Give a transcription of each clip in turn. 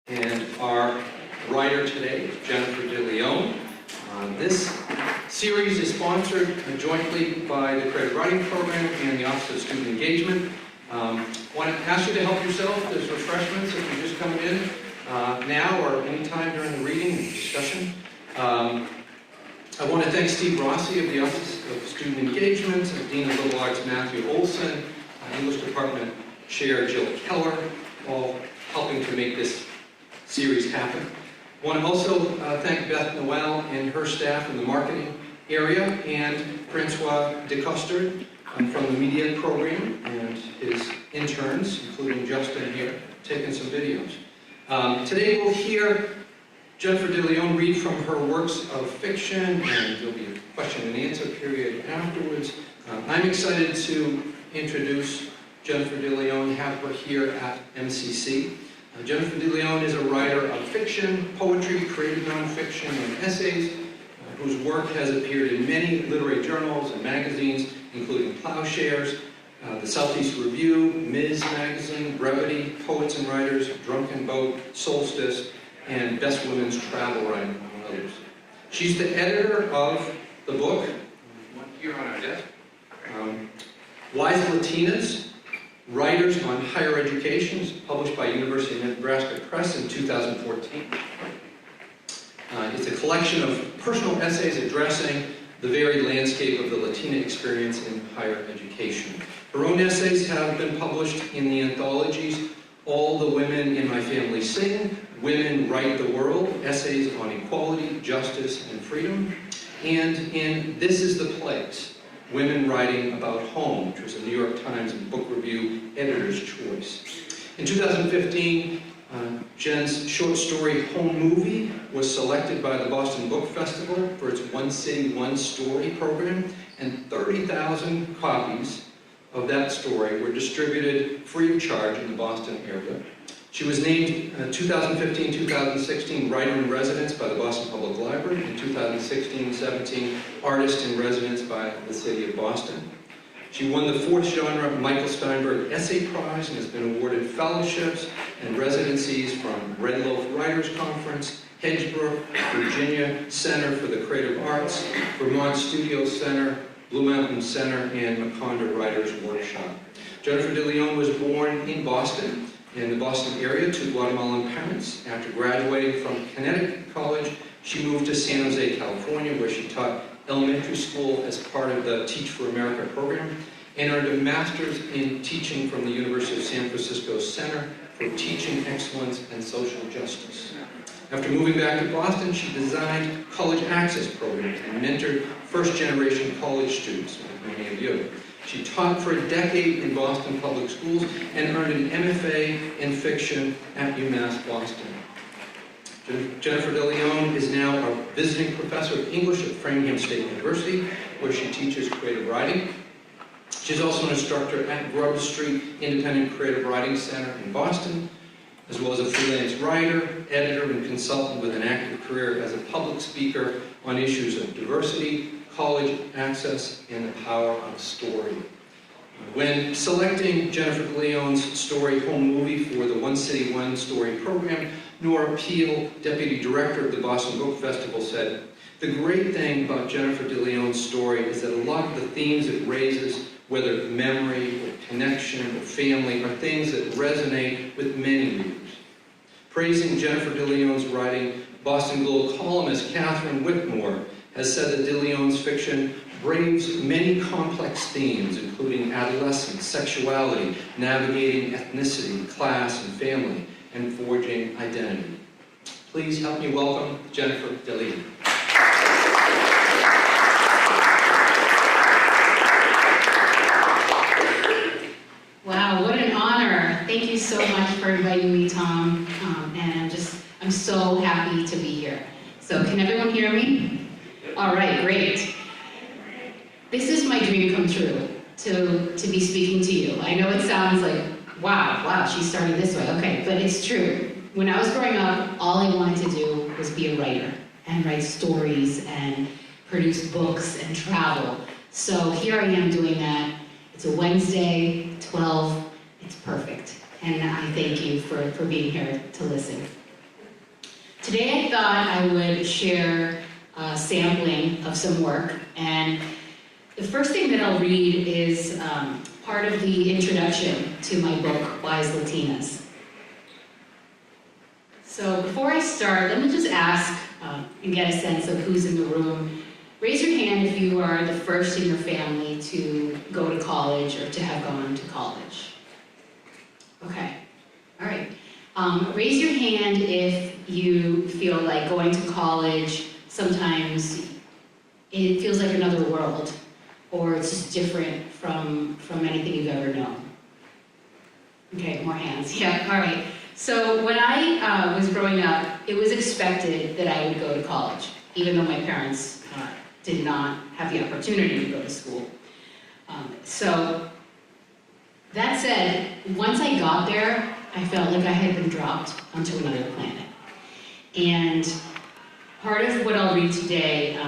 and our writer today, Jennifer DeLeon. This series is sponsored jointly by the Creative Writing Program and the Office of Student Engagement. I want to ask you to help yourself. There's refreshments if you're just coming in now or any time during the reading and discussion. I want to thank Steve Rossi of the Office of Student Engagement, Dean of Liberal Arts Matthew Olson, English Department Chair Jill Keller, all helping to make this series happen. I want to also thank Beth Noel and her staff in the marketing area, and Francois DeCostard from the media program, and his interns, including Justin here, taking some videos. Today we'll hear Jennifer DeLeon read from her works of fiction, and there'll be a question and answer period afterwards. I'm excited to introduce Jennifer DeLeon, have her here at MCC. Jennifer DeLeon is a writer of fiction, poetry, creative nonfiction, and essays, whose work has appeared in many literary journals and magazines, including Plowshares, the Southeast Review, Ms. Magazine, Brevity, Poets and Writers, Drunken Boat, Solstice, and Best Women's Travel Writing, among others. She's the editor of the book, one here on our desk, Wise Latinas, Writers on Higher Education, published by University of Nebraska Press in 2014. It's a collection of personal essays addressing the varied landscape of the Latina experience in higher education. Her own essays have been published in the anthologies All the Women in My Family Sing, Women Write the World, Essays on Equality, Justice, and Freedom, and in This Is the Place, Women Writing About Home, which was a New York Times Book Review Editor's Choice. In 2015, Jen's short story Home Movie was selected by the Boston Book Festival for its One City, One Story program, and 30,000 copies of that story were distributed free of charge in the Boston area. She was named 2015-2016 Writer in Residence by the Boston Public Library, and 2016-17 Artist in Residence by the City of Boston. She won the 4th genre Michael Steinberg Essay Prize and has been awarded fellowships and residencies from Red Loaf Writers Conference, Hedgebrook, Virginia Center for the Creative Arts, Vermont Studio Center, Blue Mountain Center, and Macondo Writers Workshop. Jennifer DeLeon was born in Boston, in the Boston area, to Guatemalan parents. After graduating from Connecticut College, she moved to San Jose, California, where she taught elementary school as part of the Teach for America program, and earned a master's in teaching from the University of San Francisco Center for Teaching Excellence and Social Justice. After moving back to Boston, she designed college access programs and mentored first-generation college students, like many of you. She taught for a decade in Boston public schools and earned an MFA in fiction at UMass Boston. Jennifer DeLeon is now a visiting professor of English at Framingham State University, where she teaches creative writing. She's also an instructor at Grub Street Independent Creative Writing Center in Boston, as well as a freelance writer, editor, and consultant with an active career as a public speaker on issues of diversity, college access, and the power of story. When selecting Jennifer DeLeon's story Home Movie for the One City, One Story program, Nora Peel, Deputy Director of the Boston Book Festival, said, "The great thing about Jennifer DeLeon's story is that a lot of the themes it raises, whether memory or connection or family, are things that resonate with many readers." Praising Jennifer DeLeon's writing, Boston Globe columnist Catherine Whitmore has said that DeLeon's fiction braves many complex themes, including adolescence, sexuality, navigating ethnicity, class, and family, and forging identity. Please help me welcome Jennifer DeLeon. Wow, what an honor. Thank you so much for inviting me, Tom. And I'm so happy to be here. So can everyone hear me? All right, great. This is my dream come true, to be speaking to you. I know it sounds like, wow, she started this way. Okay, but it's true. When I was growing up, all I wanted to do was be a writer and write stories and produce books and travel. So here I am doing that. It's a Wednesday, 12. It's perfect. And I thank you for being here to listen. Today I thought I would share a sampling of some work, and the first thing that I'll read is part of the introduction to my book, Wise Latinas. So before I start, let me just ask and get a sense of who's in the room. Raise your hand if you are the first in your family to go to college or to have gone to college. Okay, all right. Raise your hand if you feel like going to college, sometimes it feels like another world, or it's just different from anything you've ever known. Okay, more hands. Yeah, all right. So when I was growing up, it was expected that I would go to college, even though my parents did not have the opportunity to go to school. So that said, once I got there, I felt like I had been dropped onto another planet. And part of what I'll read today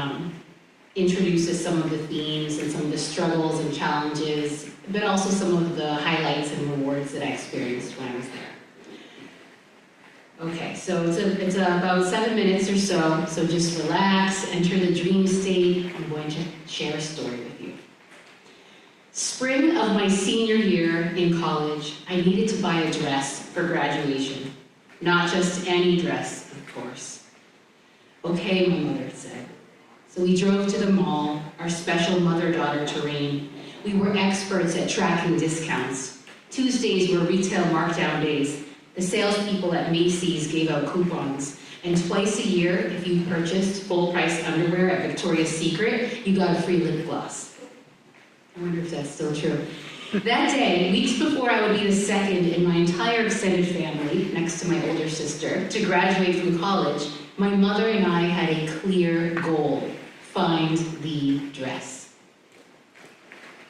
introduces some of the themes and some of the struggles and challenges, but also some of the highlights and rewards that I experienced when I was there. Okay, so it's about 7 minutes or so just relax, enter the dream state. I'm going to share a story with you. Spring of my senior year in college, I needed to buy a dress for graduation. Not just any dress, of course. Okay, my mother said. So we drove to the mall, our special mother-daughter terrain. We were experts at tracking discounts. Tuesdays were retail markdown days. The salespeople at Macy's gave out coupons. And twice a year, if you purchased full-price underwear at Victoria's Secret, you got a free lip gloss. I wonder if that's still true. That day, weeks before I would be the second in my entire extended family, next to my older sister, to graduate from college, my mother and I had a clear goal: find the dress.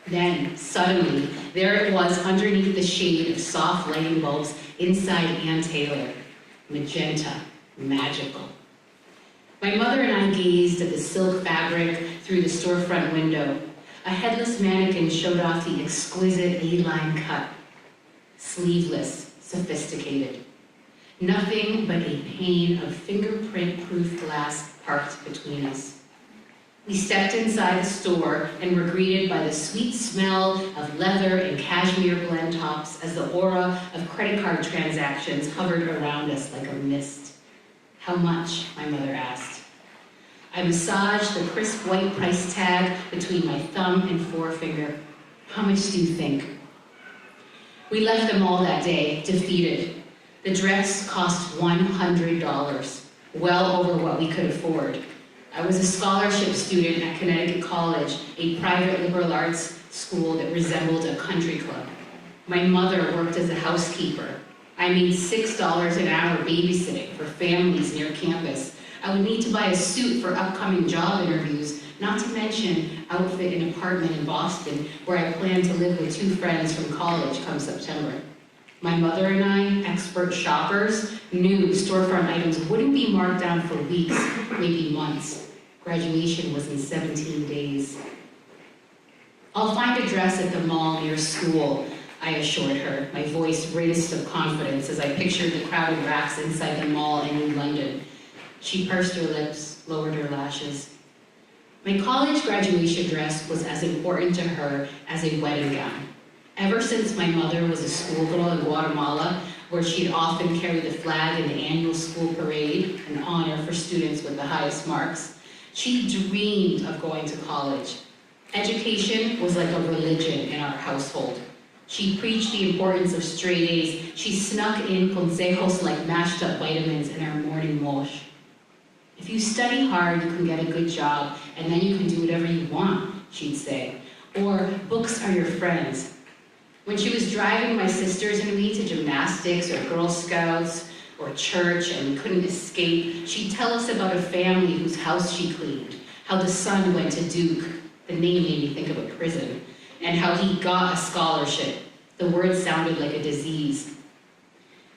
Then, suddenly, there it was underneath the shade of soft lighting bulbs inside Ann Taylor. Magenta, magical. My mother and I gazed at the silk fabric through the storefront window. A headless mannequin showed off the exquisite A-line cut. Sleeveless, sophisticated. Nothing but a pane of fingerprint-proof glass parked between us. We stepped inside the store and were greeted by the sweet smell of leather and cashmere blend tops as the aura of credit card transactions hovered around us like a mist. How much? My mother asked. I massaged the crisp white price tag between my thumb and forefinger. How much do you think? We left the mall that day, defeated. The dress cost $100, well over what we could afford. I was a scholarship student at Connecticut College, a private liberal arts school that resembled a country club. My mother worked as a housekeeper. I made $6 an hour babysitting for families near campus. I would need to buy a suit for upcoming job interviews, not to mention outfit an apartment in Boston where I planned to live with 2 friends from college come September. My mother and I, expert shoppers, knew storefront items wouldn't be marked down for weeks, maybe months. Graduation was in 17 days. I'll find a dress at the mall near school, I assured her, my voice rinsed of confidence as I pictured the crowded racks inside the mall in New London. She pursed her lips, lowered her lashes. My college graduation dress was as important to her as a wedding gown. Ever since my mother was a schoolgirl in Guatemala, where she'd often carry the flag in the annual school parade, an honor for students with the highest marks, she dreamed of going to college. Education was like a religion in our household. She preached the importance of straight A's. She snuck in consejos like mashed up vitamins in our morning wash. If you study hard, you can get a good job, and then you can do whatever you want, she'd say. Or, books are your friends. When she was driving my sisters and me to gymnastics or Girl Scouts or church and we couldn't escape, she'd tell us about a family whose house she cleaned, how the son went to Duke, the name made me think of a prison, and how he got a scholarship. The word sounded like a disease.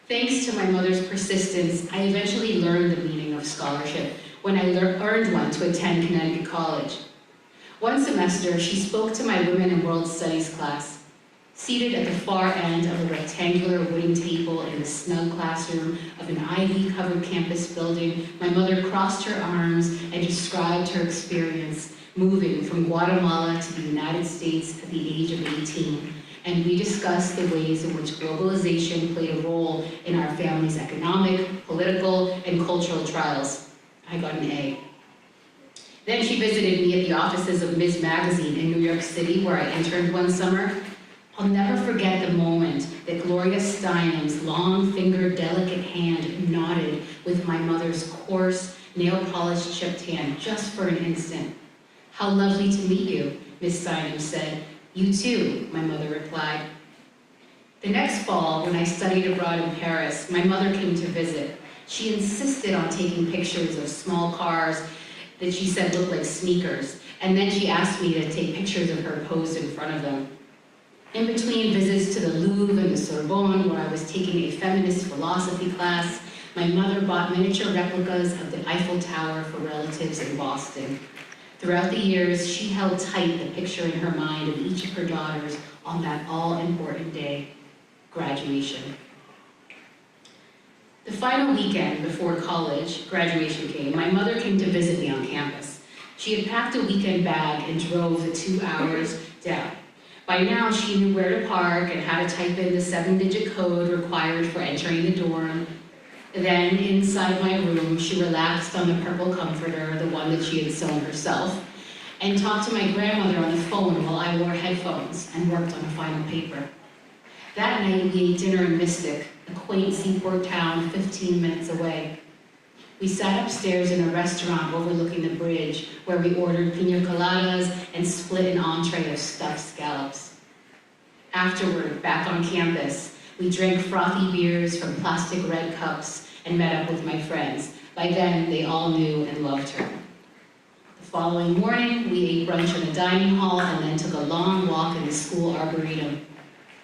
Thanks to my mother's persistence, I eventually learned the meaning of scholarship when I earned one to attend Connecticut College. One semester, she spoke to my Women in World Studies class. Seated at the far end of a rectangular wooden table in the snug classroom of an ivy-covered campus building, my mother crossed her arms and described her experience moving from Guatemala to the United States at the age of 18. And we discussed the ways in which globalization played a role in our family's economic, political, and cultural trials. I got an A. Then she visited me at the offices of Ms. Magazine in New York City, where I interned one summer. I'll never forget the moment that Gloria Steinem's long-fingered, delicate hand nodded with my mother's coarse, nail-polished chipped hand just for an instant. "How lovely to meet you," Ms. Steinem said. "You too," my mother replied. The next fall, when I studied abroad in Paris, my mother came to visit. She insisted on taking pictures of small cars that she said looked like sneakers, and then she asked me to take pictures of her posed in front of them. In between visits to the Louvre and the Sorbonne, where I was taking a feminist philosophy class, my mother bought miniature replicas of the Eiffel Tower for relatives in Boston. Throughout the years, she held tight the picture in her mind of each of her daughters on that all-important day, graduation. The final weekend before college, graduation came, my mother came to visit me on campus. She had packed a weekend bag and drove the 2 hours down. By now, she knew where to park and how to type in the 7-digit code required for entering the dorm. Then, inside my room, she relaxed on the purple comforter, the one that she had sewn herself, and talked to my grandmother on the phone while I wore headphones and worked on a final paper. That night, we ate dinner in Mystic, a quaint seaport town 15 minutes away. We sat upstairs in a restaurant overlooking the bridge, where we ordered pina coladas and split an entree of stuffed scallops. Afterward, back on campus, we drank frothy beers from plastic red cups and met up with my friends. By then, they all knew and loved her. The following morning, we ate brunch in the dining hall and then took a long walk in the school arboretum.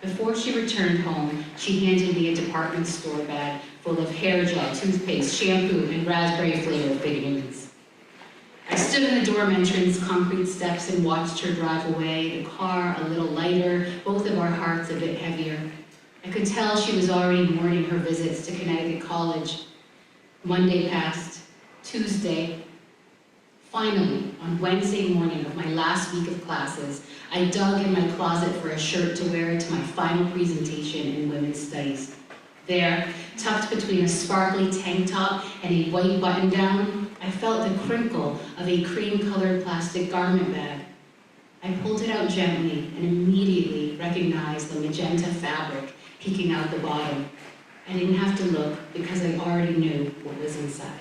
Before she returned home, she handed me a department store bag full of hair gel, toothpaste, shampoo, and raspberry-flavored vitamins. I stood in the dorm entrance, concrete steps, and watched her drive away, the car a little lighter, both of our hearts a bit heavier. I could tell she was already mourning her visits to Connecticut College. Monday passed, Tuesday. Finally, on Wednesday morning of my last week of classes, I dug in my closet for a shirt to wear to my final presentation in women's studies. There, tucked between a sparkly tank top and a white button-down, I felt the crinkle of a cream-colored plastic garment bag. I pulled it out gently and immediately recognized the magenta fabric peeking out the bottom. I didn't have to look because I already knew what was inside.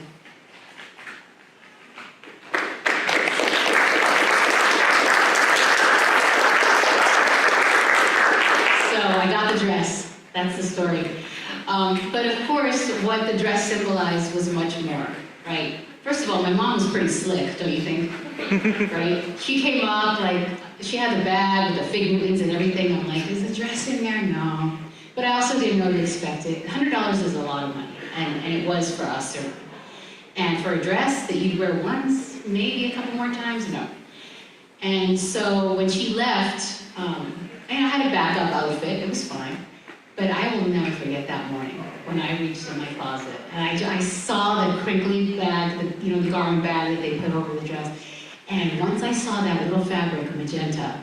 So I got the dress. That's the story. But of course, what the dress symbolized was much more, right? First of all, my mom was pretty slick, don't you think? Right? She came up, like, she had the bag with the fig Newtons and everything. I'm like, is the dress in there? No. But I also didn't know to expect it. $100 is a lot of money, and it was for us, certainly. And for a dress that you'd wear once, maybe a couple more times, no. And so when she left, I had a backup outfit, it was fine. But I will never forget that morning when I reached in my closet. And I saw the crinkly bag, the garment bag that they put over the dress. And once I saw that little fabric, magenta,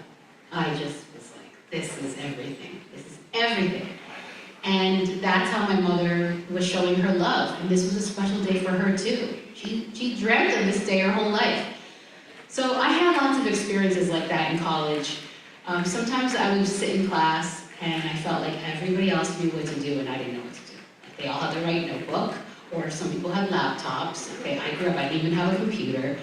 I just was like, this is everything. This is everything. And that's how my mother was showing her love. And this was a special day for her too. She dreamt of this day her whole life. So I had lots of experiences like that in college. Sometimes I would sit in class and I felt like everybody else knew what to do and I didn't know what to do. Like they all had the right notebook, or some people had laptops. Okay, I grew up, I didn't even have a computer.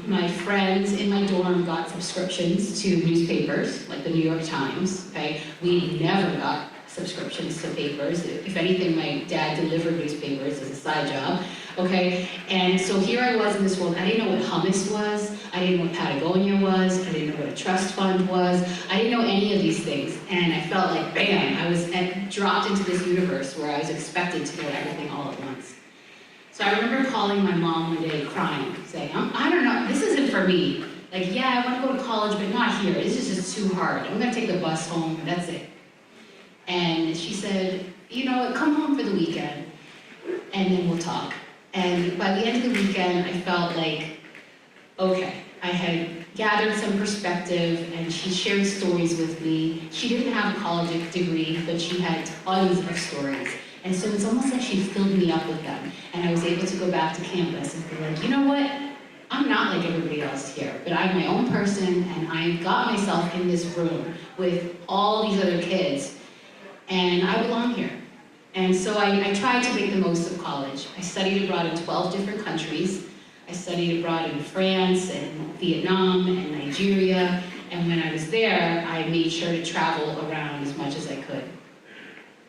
My friends in my dorm got subscriptions to newspapers, like the New York Times, okay? We never got subscriptions to papers. If anything, my dad delivered newspapers as a side job, okay? And so here I was in this world. I didn't know what hummus was. I didn't know what Patagonia was. I didn't know what a trust fund was. I didn't know any of these things. And I felt like, bam, I was dropped into this universe where I was expected to know everything all at once. So I remember calling my mom one day crying, saying, I don't know, this isn't for me. Like, yeah, I want to go to college, but not here. This is just too hard. I'm going to take the bus home, and that's it. And she said, you know what, come home for the weekend, and then we'll talk. And by the end of the weekend, I felt like, okay, I had gathered some perspective, and she shared stories with me. She didn't have a college degree, but she had tons of stories. And so it's almost like she filled me up with them. And I was able to go back to campus and be like, you know what? I'm not like everybody else here, but I'm my own person, and I got myself in this room with all these other kids, and I belong here. And so I tried to make the most of college. I studied abroad in 12 different countries. I studied abroad in France and Vietnam and Nigeria, and when I was there, I made sure to travel around as much as I could.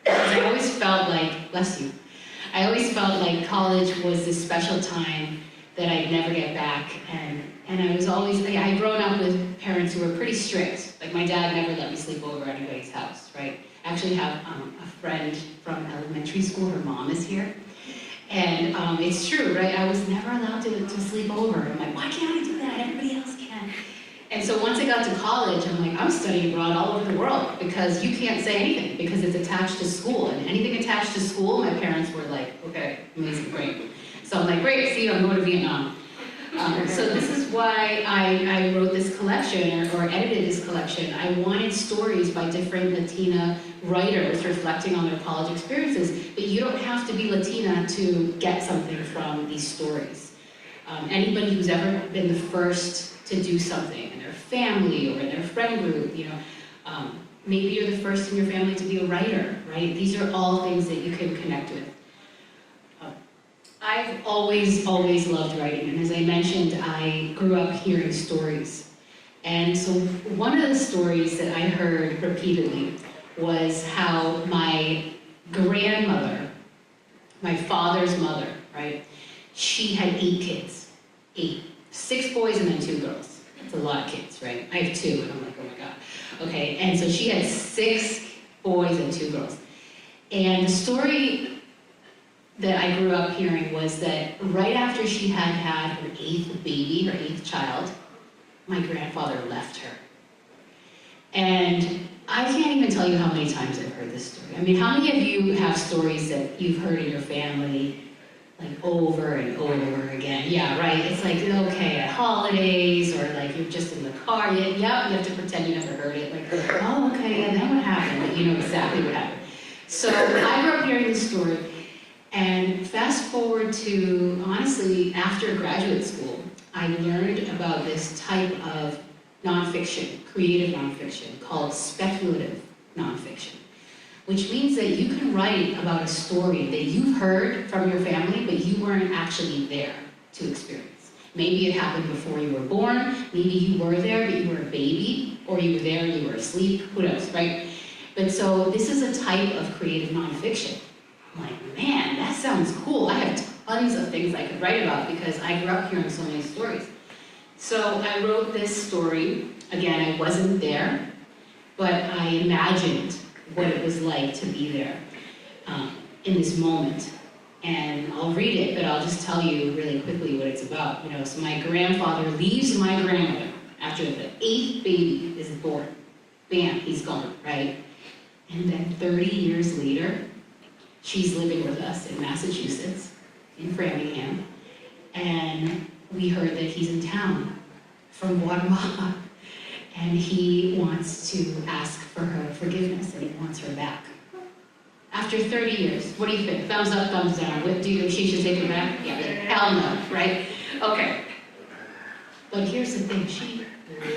Because I always felt like, bless you, I always felt like college was this special time that I'd never get back, and I was always, I had grown up with parents who were pretty strict. Like my dad never let me sleep over at anybody's house, right? I actually have a friend from elementary school, her mom is here, and it's true, right? I was never allowed to sleep over. I'm like, why can't I do that? Everybody else can. And so once I got to college, I'm like, I'm studying abroad all over the world, because you can't say anything, because it's attached to school, and anything attached to school, my parents were like, okay, amazing, great. So I'm like, great, see you, I'm going to Vietnam. So this is why I wrote this collection, or edited this collection. I wanted stories by different Latina writers reflecting on their college experiences, but you don't have to be Latina to get something from these stories. Anybody who's ever been the first to do something in their family or in their friend group, you know, maybe you're the first in your family to be a writer, right? These are all things that you can connect with. I've always loved writing, and as I mentioned, I grew up hearing stories. And so one of the stories that I heard repeatedly was how my grandmother, my father's mother, right, she had 8 kids, 8, 6 boys and then 2 girls. That's a lot of kids, right? I have 2, and I'm like, oh my God. Okay, and so she had 6 boys and 2 girls. And the story that I grew up hearing was that right after she had had her 8th baby, her 8th child, my grandfather left her. And I can't even tell you how many times I've heard this story. I mean, how many of you have stories that you've heard in your family like over and over again? Yeah, right? It's like, okay, at holidays, or like you're just in the car, yep, you have to pretend you never heard it. Like, oh, okay, and then what happened? But you know exactly what happened. So I grew up hearing this story. And fast forward to, honestly, after graduate school, I learned about this type of nonfiction, creative nonfiction, called speculative nonfiction, which means that you can write about a story that you've heard from your family, but you weren't actually there to experience. Maybe it happened before you were born, maybe you were there, but you were a baby, or you were there and you were asleep, who knows, right? But so this is a type of creative nonfiction. I'm like, man, that sounds cool. I have tons of things I could write about because I grew up hearing so many stories. So I wrote this story. Again, I wasn't there, but I imagined what it was like to be there in this moment. And I'll read it, but I'll just tell you really quickly what it's about. You know, so my grandfather leaves my grandmother after the 8th baby is born. Bam, he's gone, right? And then 30 years later, she's living with us in Massachusetts, in Framingham, and we heard that he's in town from Guatemala, and he wants to ask for her forgiveness, and he wants her back. After 30 years, what do you think? Thumbs up, thumbs down. What do you think she should take him back? Yeah, hell no, right? Okay. But here's the thing, she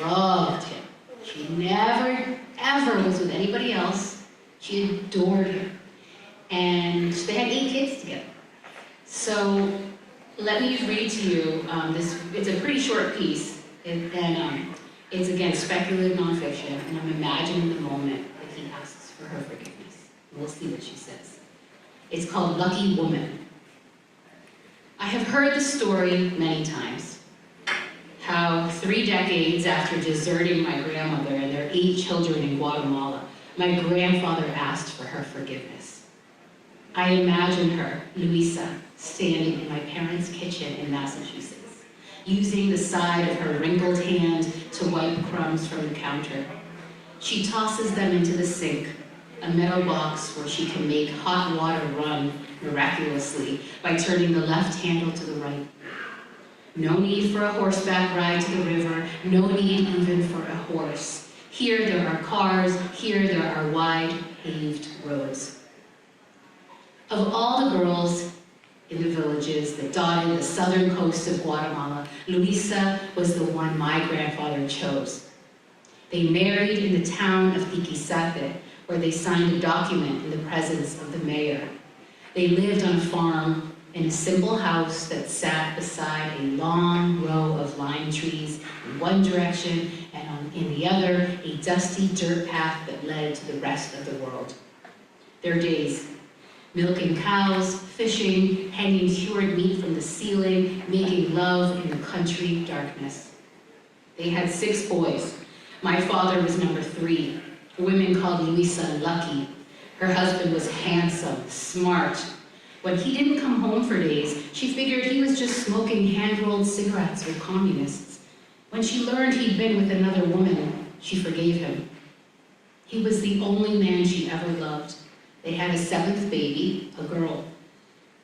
loved him. She never, ever was with anybody else. She adored him. And they had 8 kids together. So let me read to you it's a pretty short piece, and it's again speculative nonfiction, and I'm imagining the moment that he asks for her forgiveness. We'll see what she says. It's called Lucky Woman. I have heard the story many times, how 3 decades after deserting my grandmother and their 8 children in Guatemala, my grandfather asked for her forgiveness. I imagine her, Luisa, standing in my parents' kitchen in Massachusetts, using the side of her wrinkled hand to wipe crumbs from the counter. She tosses them into the sink, a metal box where she can make hot water run miraculously by turning the left handle to the right. No need for a horseback ride to the river, no need even for a horse. Here there are cars, here there are wide paved roads. Of all the girls in the villages that dotted the southern coast of Guatemala, Luisa was the one my grandfather chose. They married in the town of Tiquizate, where they signed a document in the presence of the mayor. They lived on a farm in a simple house that sat beside a long row of lime trees in one direction, and in the other, a dusty dirt path that led to the rest of the world. Their days: milking cows, fishing, hanging cured meat from the ceiling, making love in the country darkness. They had 6 boys. My father was number 3. Women called Luisa lucky. Her husband was handsome, smart. When he didn't come home for days, she figured he was just smoking hand-rolled cigarettes with communists. When she learned he'd been with another woman, she forgave him. He was the only man she ever loved. They had a 7th baby, a girl.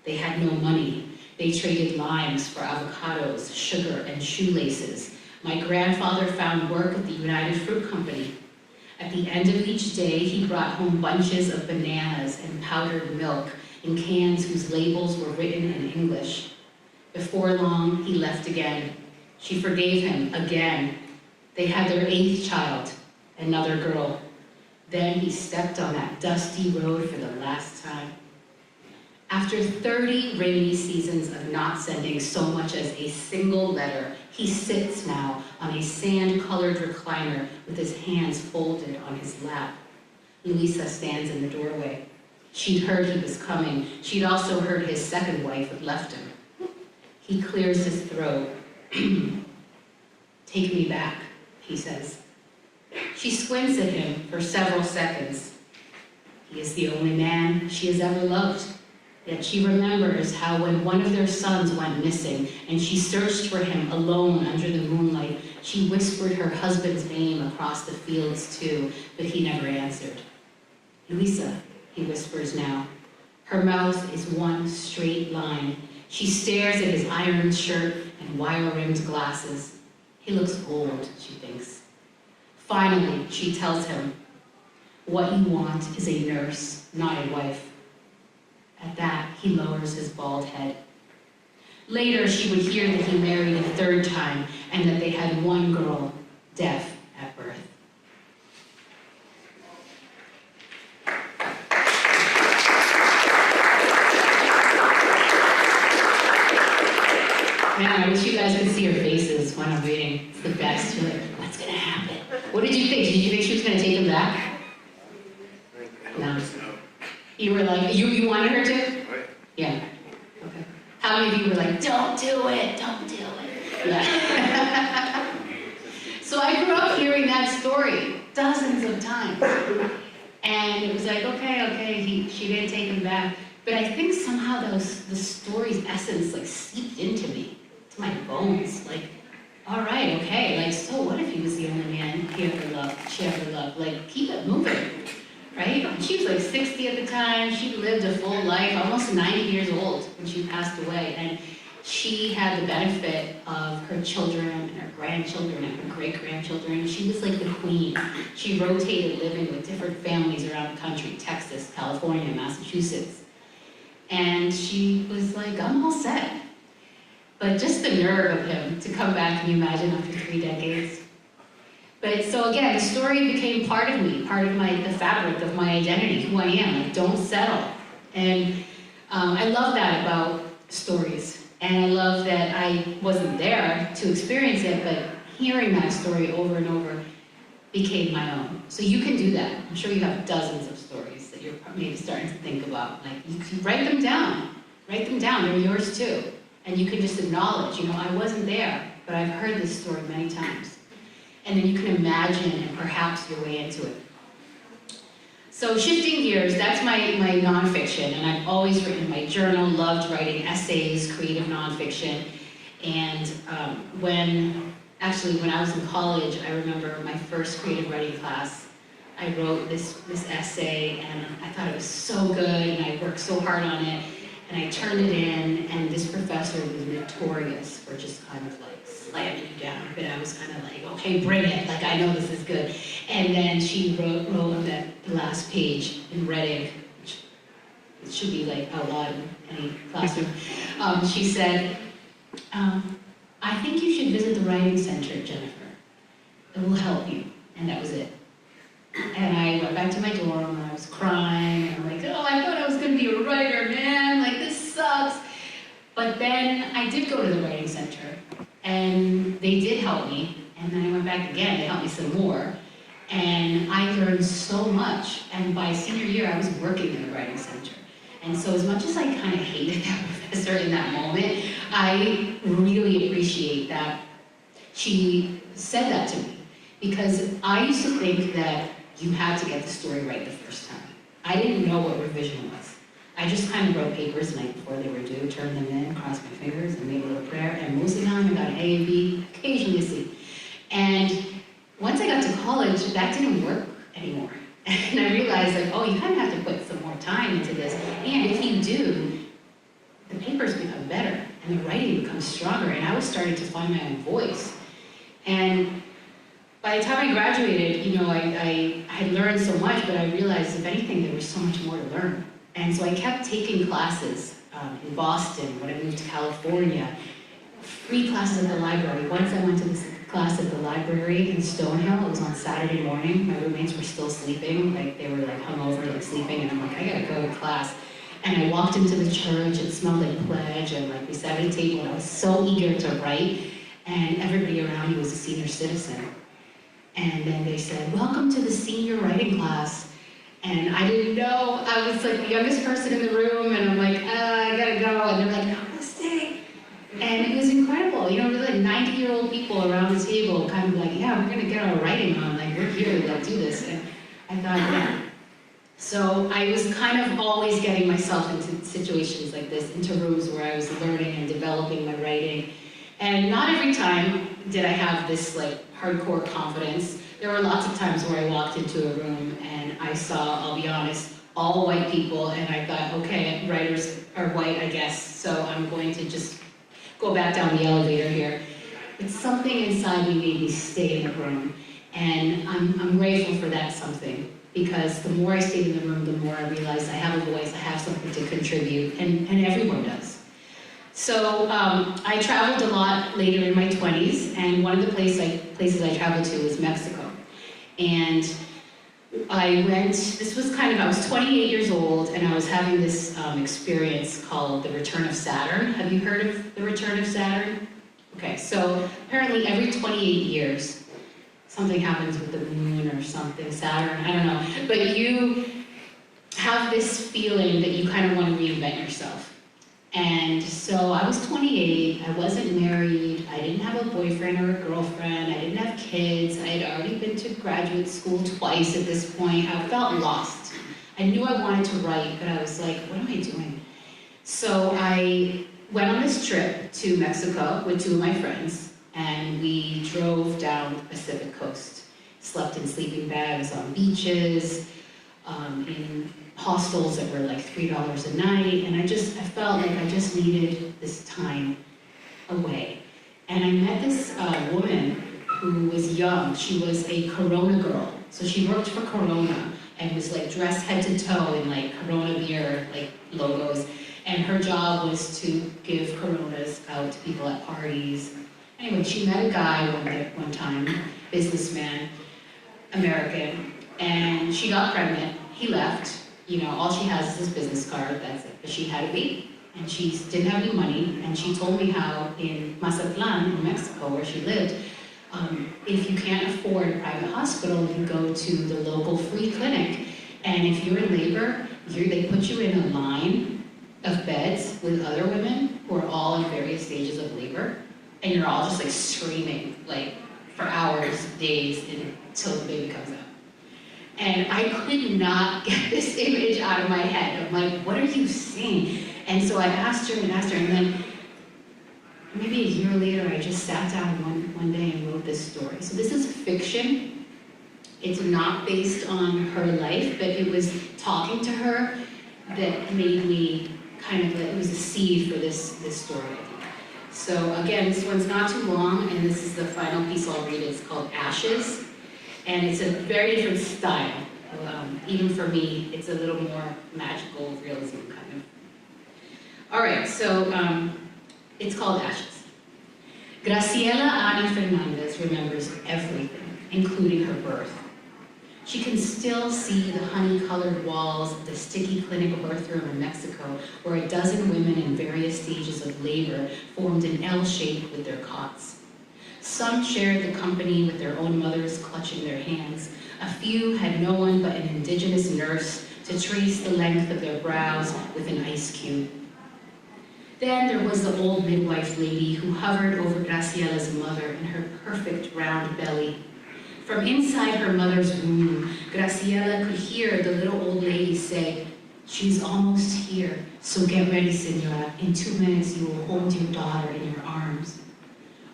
They had no money. They traded limes for avocados, sugar, and shoelaces. My grandfather found work at the United Fruit Company. At the end of each day, he brought home bunches of bananas and powdered milk in cans whose labels were written in English. Before long, he left again. She forgave him again. They had their 8th child, another girl. Then he stepped on that dusty road for the last time. After 30 rainy seasons of not sending so much as a single letter, he sits now on a sand-colored recliner with his hands folded on his lap. Luisa stands in the doorway. She'd heard he was coming. She'd also heard his second wife had left him. He clears his throat. "Take me back," he says. She squints at him for several seconds. He is the only man she has ever loved. Yet she remembers how when one of their sons went missing and she searched for him alone under the moonlight, she whispered her husband's name across the fields too, but he never answered. "Luisa," he whispers now. Her mouth is one straight line. She stares at his ironed shirt and wire-rimmed glasses. He looks old, she thinks. Finally, she tells him, "What you want is a nurse, not a wife." At that, he lowers his bald head. Later, she would hear that he married a 3rd time and that they had 1 girl, deaf at birth. Man, I wish you guys could see her faces when I'm reading. It's the best. You're like, what's going to happen? What did you think? Did you think she was going to take him back? No. You were like, you wanted her to? Right. Yeah. Okay. How many of you were like, don't do it, don't do it? Yeah. So I grew up hearing that story dozens of times. And it was like, okay, she didn't take him back. But I think somehow the story's essence like seeped into me, to my bones. Like, all right, okay, like, so what if he was the only man she ever loved? Like, keep it moving. Right? She was like 60 at the time. She lived a full life, almost 90 years old when she passed away. And she had the benefit of her children and her grandchildren and her great-grandchildren. She was like the queen. She rotated living with different families around the country, Texas, California, Massachusetts. And she was like, I'm all set. But just the nerve of him to come back, can you imagine, after 3 decades? But so again, the story became part of me, part of the fabric of my identity, who I am. Like, don't settle. And I love that about stories. And I love that I wasn't there to experience it, but hearing that story over and over became my own. So you can do that. I'm sure you have dozens of stories that you're maybe starting to think about. Like, you can write them down. Write them down. They're yours too. And you can just acknowledge, I wasn't there, but I've heard this story many times. And then you can imagine and perhaps your way into it. So shifting gears, that's my nonfiction, and I've always written in my journal, loved writing essays, creative nonfiction. And when I was in college, I remember my first creative writing class, I wrote this essay, and I thought it was so good, and I worked so hard on it, and I turned it in, and this professor was notorious for just kind of like slamming you down, but I was kind of like, okay, bring it, like I know this is good. And then she wrote on the last page in red ink, which it should be like out loud in any classroom, she said, I think you should visit the Writing Center, Jennifer. It will help you. And that was it. And I went back to my dorm and I was crying. And I'm like, oh, I thought I was going to be a writer, man. Like, this sucks. But then I did go to the Writing Center. And they did help me. And then I went back again. They helped me some more. And I learned so much. And by senior year, I was working in the Writing Center. And so as much as I kind of hated that professor in that moment, I really appreciate that she said that to me. Because I used to think that you had to get the story right the first time. I didn't know what revision was. I just kind of wrote papers the night before they were due, turned them in, crossed my fingers, and made a little prayer. And most of the time I got an A and B, occasionally a C. And once I got to college, that didn't work anymore. And I realized, like, oh, you kind of have to put some more time into this. And if you do, the papers become better, and the writing becomes stronger, and I was starting to find my own voice. And by the time I graduated, you know, I had learned so much, but I realized, if anything, there was so much more to learn. And so I kept taking classes in Boston, when I moved to California, free classes at the library. Once I went to this class at the library in Stonehill. It was on Saturday morning. My roommates were still sleeping, like they were like hungover, like sleeping, and I'm like, I gotta go to class. And I walked into the church, it smelled like pledge, and like we sat at a table, and I was so eager to write, and everybody around me was a senior citizen. And then they said, welcome to the senior writing class. And I didn't know, I was like the youngest person in the room, and I'm like, I gotta go. And they're like, I'm gonna stay. And it was incredible, you know, there were like 90-year-old people around the table, kind of like, yeah, we're gonna get our writing on, like we're here, let's do this. And I thought, yeah. So I was kind of always getting myself into situations like this, into rooms where I was learning and developing my writing. And not every time did I have this like hardcore confidence. There were lots of times where I walked into a room and I saw, I'll be honest, all white people, and I thought, okay, writers are white, I guess, so I'm going to just go back down the elevator here. But something inside me made me stay in the room, and I'm grateful for that something, because the more I stayed in the room, the more I realized I have a voice, I have something to contribute, and everyone does. So I traveled a lot later in my 20s, and one of the places I traveled to was Mexico. And I went, this was kind of, I was 28 years old, and I was having this experience called the Return of Saturn. Have you heard of the Return of Saturn? Okay, so apparently every 28 years, something happens with the moon or something, Saturn, I don't know. But you have this feeling that you kind of want to reinvent yourself. And so I was 28, I wasn't married, I didn't have a boyfriend or a girlfriend, I didn't have kids, I had already been to graduate school twice at this point. I felt lost. I knew I wanted to write, but I was like, what am I doing? So I went on this trip to Mexico with two of my friends, and we drove down the Pacific coast. Slept in sleeping bags on beaches, in hostels that were like $3 a night, and I felt like I just needed this time away. And I met this woman who was young. She was a Corona girl. So she worked for Corona and was like dressed head to toe in like Corona beer like logos. And her job was to give Coronas out to people at parties. Anyway, she met a guy one time, businessman, American, and she got pregnant. He left. You know, all she has is this business card, that's it. But she had a baby, and she didn't have any money, and she told me how in Mazatlan, in Mexico, where she lived, if you can't afford a private hospital, you go to the local free clinic, and if you're in labor, they put you in a line of beds with other women who are all in various stages of labor, and you're all just like screaming, like for hours, days, until the baby comes out. And I could not get this image out of my head. I'm like, what are you saying? And so I asked her, and then maybe a year later, I just sat down one day and wrote this story. So this is fiction. It's not based on her life, but it was talking to her that made me kind of, it was a seed for this story. So again, this one's not too long, and this is the final piece I'll read. It's called Ashes, and it's a very different style. Even for me, it's a little more magical realism kind of. All right, so it's called Ashes. Graciela Ana Fernandez remembers everything, including her birth. She can still see the honey-colored walls of the sticky clinic birthroom in Mexico, where a dozen women in various stages of labor formed an L shape with their cots. Some shared the company with their own mothers clutching their hands. A few had no one but an indigenous nurse to trace the length of their brows with an ice cube. Then there was the old midwife lady who hovered over Graciela's mother in her perfect round belly. From inside her mother's womb, Graciela could hear the little old lady say, "She's almost here, so get ready, senora. In 2 minutes you will hold your daughter in your arms."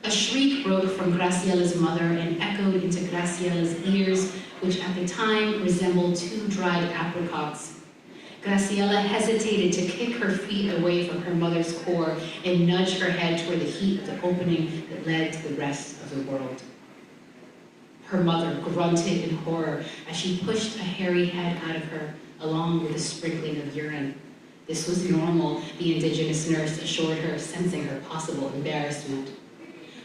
A shriek broke from Graciela's mother and echoed into Graciela's ears, which at the time resembled 2 dried apricots. Graciela hesitated to kick her feet away from her mother's core and nudge her head toward the heat of the opening that led to the rest of the world. Her mother grunted in horror as she pushed a hairy head out of her, along with a sprinkling of urine. This was normal, the indigenous nurse assured her, sensing her possible embarrassment.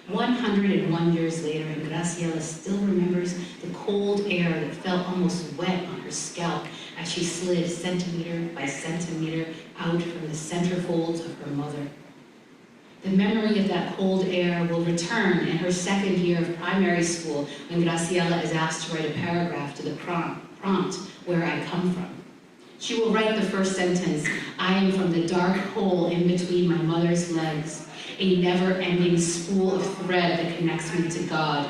101 years later, and Graciela still remembers the cold air that felt almost wet on her scalp as she slid centimeter by centimeter out from the center folds of her mother. The memory of that cold air will return in her second year of primary school when Graciela is asked to write a paragraph to the prompt, "Where I come from." She will write the first sentence, "I am from the dark hole in between my mother's legs, a never-ending spool of thread that connects me to God."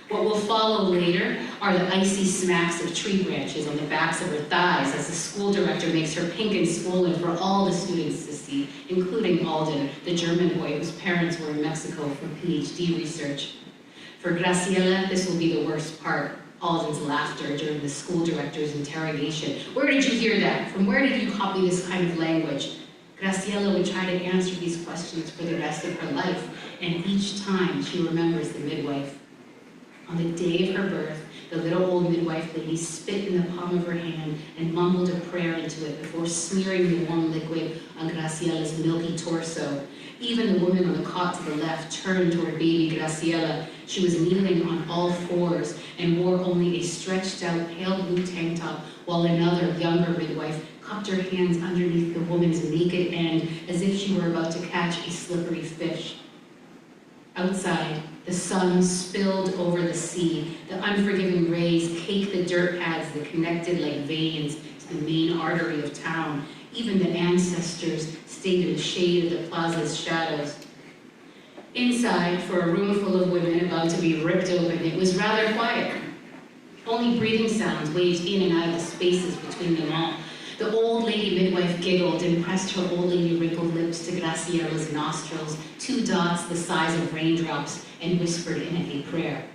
What will follow later are the icy smacks of tree branches on the backs of her thighs as the school director makes her pink and swollen for all the students to see, including Alden, the German boy whose parents were in Mexico for PhD research. For Graciela, this will be the worst part, Alden's laughter during the school director's interrogation. "Where did you hear that? From where did you copy this kind of language?" Graciela would try to answer these questions for the rest of her life, and each time she remembers the midwife. On the day of her birth, the little old midwife lady spit in the palm of her hand and mumbled a prayer into it before smearing the warm liquid on Graciela's milky torso. Even the woman on the cot to the left turned toward baby Graciela. She was kneeling on all fours and wore only a stretched out pale blue tank top, while another, younger midwife cupped her hands underneath the woman's naked end as if she were about to catch a slippery fish. Outside, the sun spilled over the sea. The unforgiving rays caked the dirt paths that connected like veins to the main artery of town. Even the ancestors stayed in the shade of the plaza's shadows. Inside, for a room full of women about to be ripped open, it was rather quiet. Only breathing sounds waved in and out of the spaces between them all. The old lady midwife giggled and pressed her old lady wrinkled lips to Graciela's nostrils, 2 dots the size of raindrops, and whispered in it a prayer.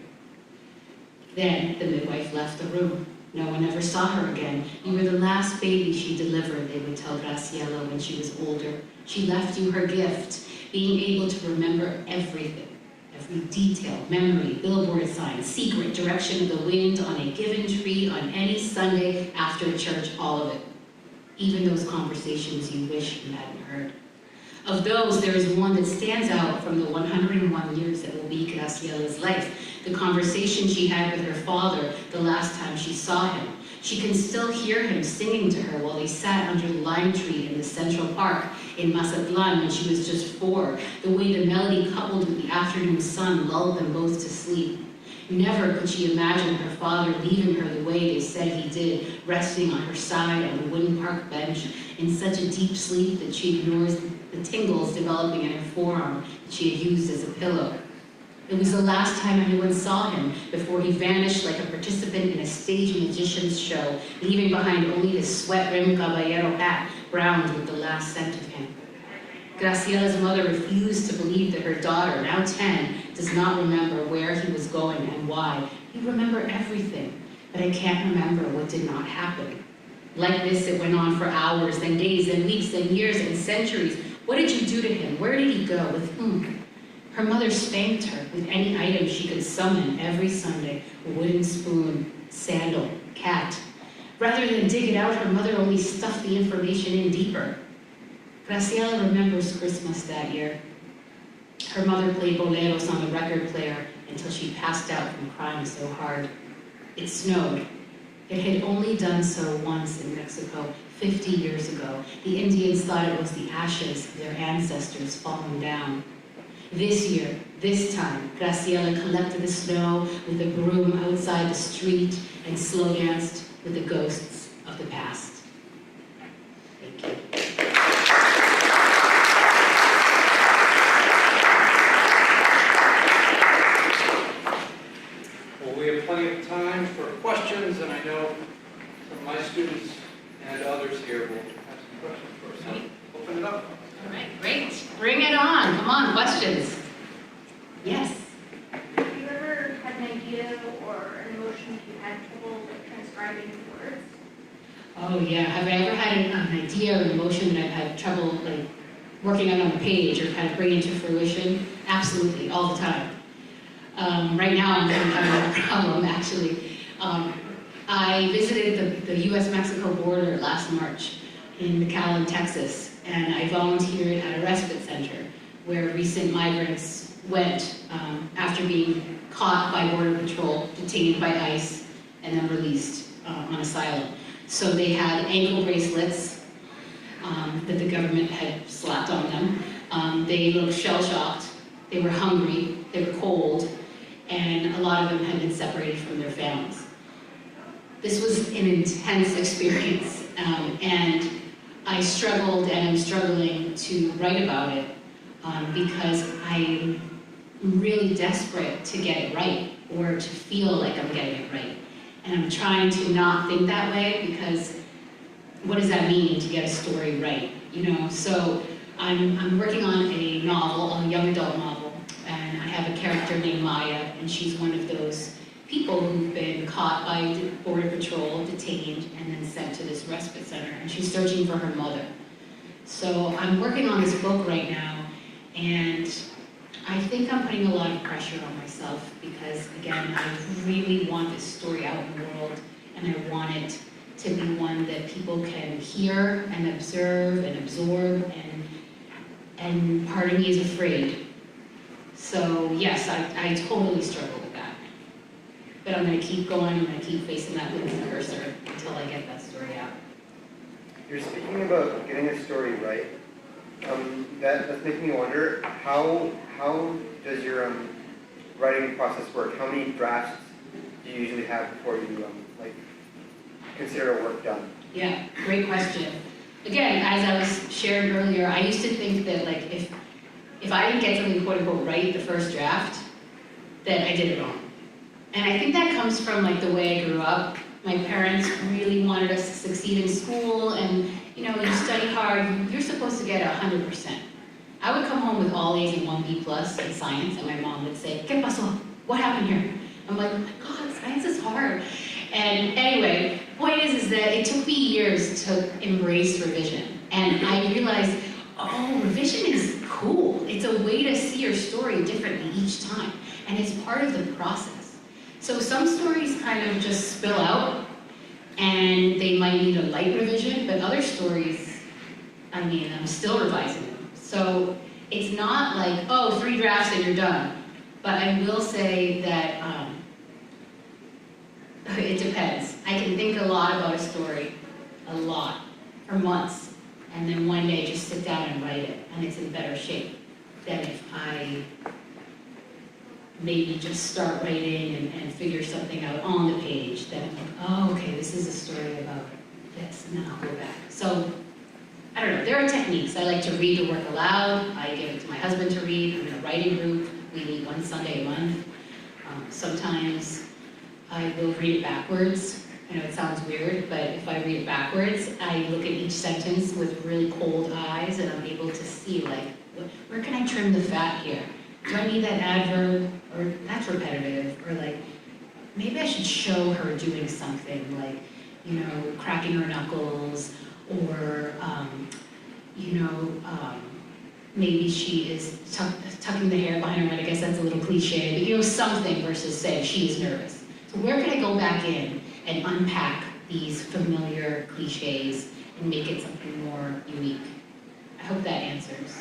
Then the midwife left the room. No one ever saw her again. "You were the last baby she delivered," they would tell Graciela when she was older. "She left you her gift, being able to remember everything. Every detail, memory, billboard sign, secret, direction of the wind on a given tree on any Sunday after church, all of it. Even those conversations you wish you hadn't heard. Of those, there is one that stands out from the 101 years that will be Graciela's life, the conversation she had with her father the last time she saw him. She can still hear him singing to her while they sat under the lime tree in the Central Park in Mazatlan when she was just 4, the way the melody coupled with the afternoon sun lulled them both to sleep. Never could she imagine her father leaving her the way they said he did, resting on her side on the wooden park bench in such a deep sleep that she ignores the tingles developing in her forearm that she had used as a pillow. It was the last time anyone saw him before he vanished like a participant in a stage magician's show, leaving behind only his sweat-rimmed caballero hat browned with the last scent of him. Graciela's mother refused to believe that her daughter, now 10, does not remember where he was going and why. You remember everything, but I can't remember what did not happen. Like this, it went on for hours, then days, then weeks, then years, and centuries. What did you do to him? Where did he go? With whom? Her mother spanked her with any item she could summon every Sunday: a wooden spoon, sandal, cat. Rather than dig it out, her mother only stuffed the information in deeper. Graciela remembers Christmas that year. Her mother played boleros on the record player until she passed out from crying so hard. It snowed. It had only done so once in Mexico 50 years ago. The Indians thought it was the ashes of their ancestors falling down. This year, this time, Graciela collected the snow with a broom outside the street and slow danced with the ghosts of the past. Thank you. Well, we have plenty of time for questions, and I know some of my students and others here will have some questions for us. So open it up. All right, great. Bring it on. Come on, questions. Yes. Have you ever had an idea or an emotion you had trouble transcribing in words? Oh yeah. Have I ever had an idea or an emotion that I've had trouble working on a page or kind of bringing to fruition? Absolutely, all the time. Right now I'm having a problem actually. I visited the U.S.-Mexico border last March in McAllen, Texas, and I volunteered at a respite center where recent migrants went after being caught by Border Patrol, detained by ICE, and then released on asylum. So they had ankle bracelets that the government had slapped on them. They looked shell-shocked, they were hungry, they were cold, and a lot of them had been separated from their families. This was an intense experience, and I struggled and I'm struggling to write about it because I'm really desperate to get it right or to feel like I'm getting it right. And I'm trying to not think that way because what does that mean to get a story right? You know, so I'm working on a novel, a young adult novel, and I have a character named Maya, and she's one of those people who've been caught by Border Patrol, detained, and then sent to this respite center, and she's searching for her mother. So I'm working on this book right now, and I think I'm putting a lot of pressure on myself because, again, I really want this story out in the world, and I want it to be one that people can hear and observe and absorb, and part of me is afraid. So yes, I totally struggle with that. But I'm gonna keep going, I'm gonna keep facing that moving cursor until I get that story out. You're speaking about getting a story right. That's making me wonder, how does your writing process work? How many drafts do you usually have before you consider a work done? Yeah, great question. Again, as I was sharing earlier, I used to think that if I didn't get something quote unquote right the first draft, that I did it wrong. And I think that comes from the way I grew up. My parents really wanted us to succeed in school, and you study hard, you're supposed to get 100%. I would come home with all A's and 1 B+ in science, and my mom would say, ¿Qué pasó? What happened here? I'm like, oh my God, science is hard. And anyway, point is that it took me years to embrace revision. And I realized, oh, revision is cool. It's a way to see your story differently each time. And it's part of the process. So some stories kind of just spill out, and they might need a light revision, but other stories, I'm still revising them. So it's not like, oh, 3 drafts and you're done. But I will say that it depends. I can think a lot about a story, a lot, for months, and then one day just sit down and write it, and it's in better shape than if I maybe just start writing and figure something out on the page. Then I'm like, oh, okay, this is a story about this, and then I'll go back. So, I don't know, there are techniques. I like to read the work aloud. I give it to my husband to read. I'm in a writing group. We meet one Sunday a month. Sometimes I will read it backwards I know it sounds weird, but if I read it backwards, I look at each sentence with really cold eyes and I'm able to see like, where can I trim the fat here? Do I need that adverb? Or that's repetitive? Or like, maybe I should show her doing something like, you know, cracking her knuckles or, maybe she is tucking the hair behind her head. I guess that's a little cliche, but you know, something versus say she is nervous. So where can I go back in and unpack these familiar cliches and make it something more unique? I hope that answers.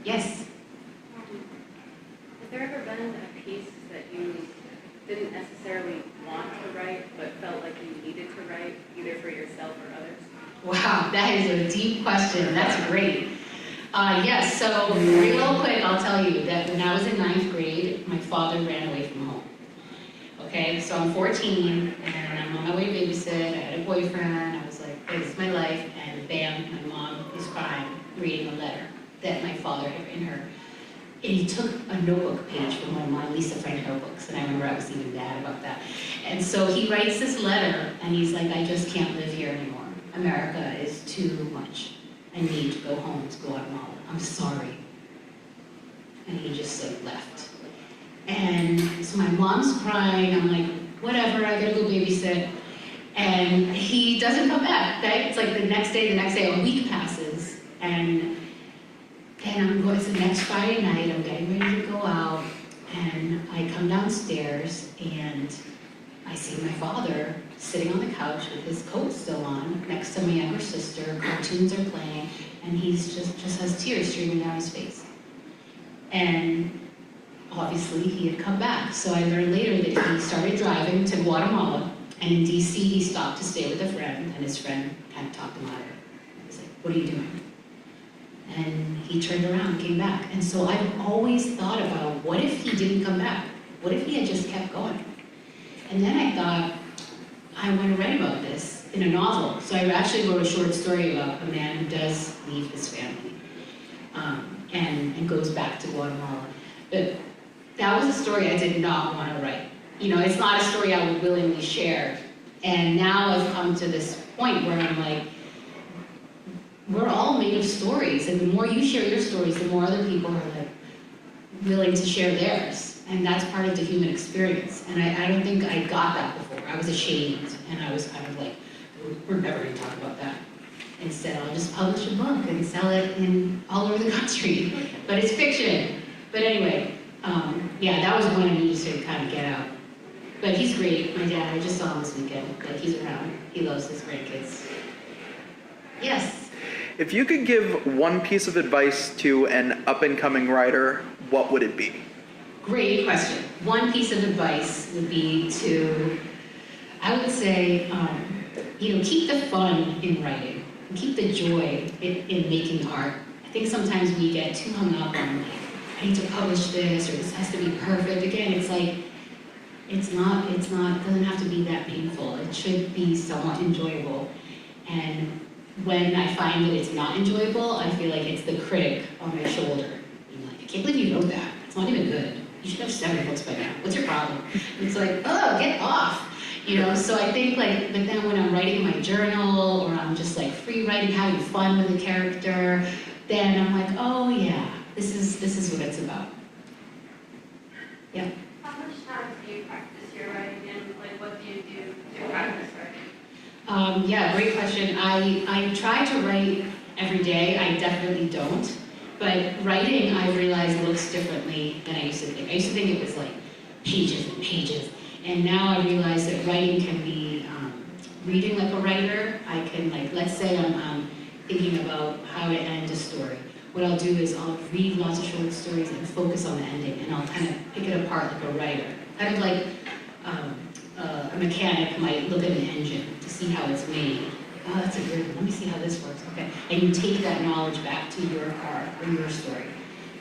Yes? Has there ever been a piece that you didn't necessarily want to write, but felt like you needed to write, either for yourself or others? Wow, that is a deep question. That's great. Yes, so real quick, I'll tell you that when I was in 9th grade, my father ran away from home. Okay, so I'm 14, and I'm on my way to babysit. I had a boyfriend. I was like, hey, this is my life. And bam, my mom is crying, reading a letter that my father had written her. And he took a notebook page from one of my Lisa Frank notebooks, and I remember I was even mad about that. And so he writes this letter, and he's like, I just can't live here anymore. America is too much. I need to go home to Guatemala. I'm sorry. And he just like left. And so my mom's crying. I'm like, whatever, I gotta go babysit. And he doesn't come back, right? It's like the next day, a week passes. And then it's the next Friday night, I'm getting ready to go out. And I come downstairs and I see my father sitting on the couch with his coat still on, next to my younger sister, cartoons are playing, and he's just has tears streaming down his face. And obviously he had come back. So I learned later that he started driving to Guatemala, and in DC he stopped to stay with a friend, and his friend kind of talked him out of it. He was like, what are you doing? And he turned around and came back. And so I've always thought about, what if he didn't come back? What if he had just kept going? And then I thought, I want to write about this in a novel. So I actually wrote a short story about a man who does leave his family and goes back to Guatemala. But that was a story I did not want to write. You know, it's not a story I would willingly share. And now I've come to this point where I'm like, we're all made of stories. And the more you share your stories, the more other people are like willing to share theirs. And that's part of the human experience. And I don't think I got that before. I was ashamed, and I was kind of like, we're never going to talk about that. Instead, I'll just publish a book and sell it all over the country. But it's fiction. But anyway, that was one I needed to kind of get out. But he's great. My dad, I just saw him this weekend. Like, he's around. He loves his grandkids. Yes? If you could give one piece of advice to an up-and-coming writer, what would it be? Great question. One piece of advice would be to, I would say, keep the fun in writing. Keep the joy in making art. I think sometimes we get too hung up on, like, I need to publish this, or this has to be perfect. Again, it's like, it doesn't have to be that painful. It should be somewhat enjoyable. And when I find that it's not enjoyable, I feel like it's the critic on my shoulder. I'm like, I can't believe you wrote that. It's not even good. You should have 7 books by now. What's your problem? And it's like, oh, get off. So I think like, but then when I'm writing my journal, or I'm just like free writing, having fun with the character, then I'm like, oh yeah, this is what it's about. Yeah. How much time do you practice your writing, and like what do you do to practice writing? Great question. I try to write every day. I definitely don't. But writing, I realize, looks differently than I used to think. I used to think it was like pages and pages. And now I realize that writing can be reading like a writer. I can, like, let's say I'm thinking about how to end a story. What I'll do is I'll read lots of short stories and focus on the ending, and I'll kind of pick it apart like a writer. Kind of like a mechanic might look at an engine to see how it's made. Oh, that's a good one. Let me see how this works. Okay. And you take that knowledge back to your car or your story.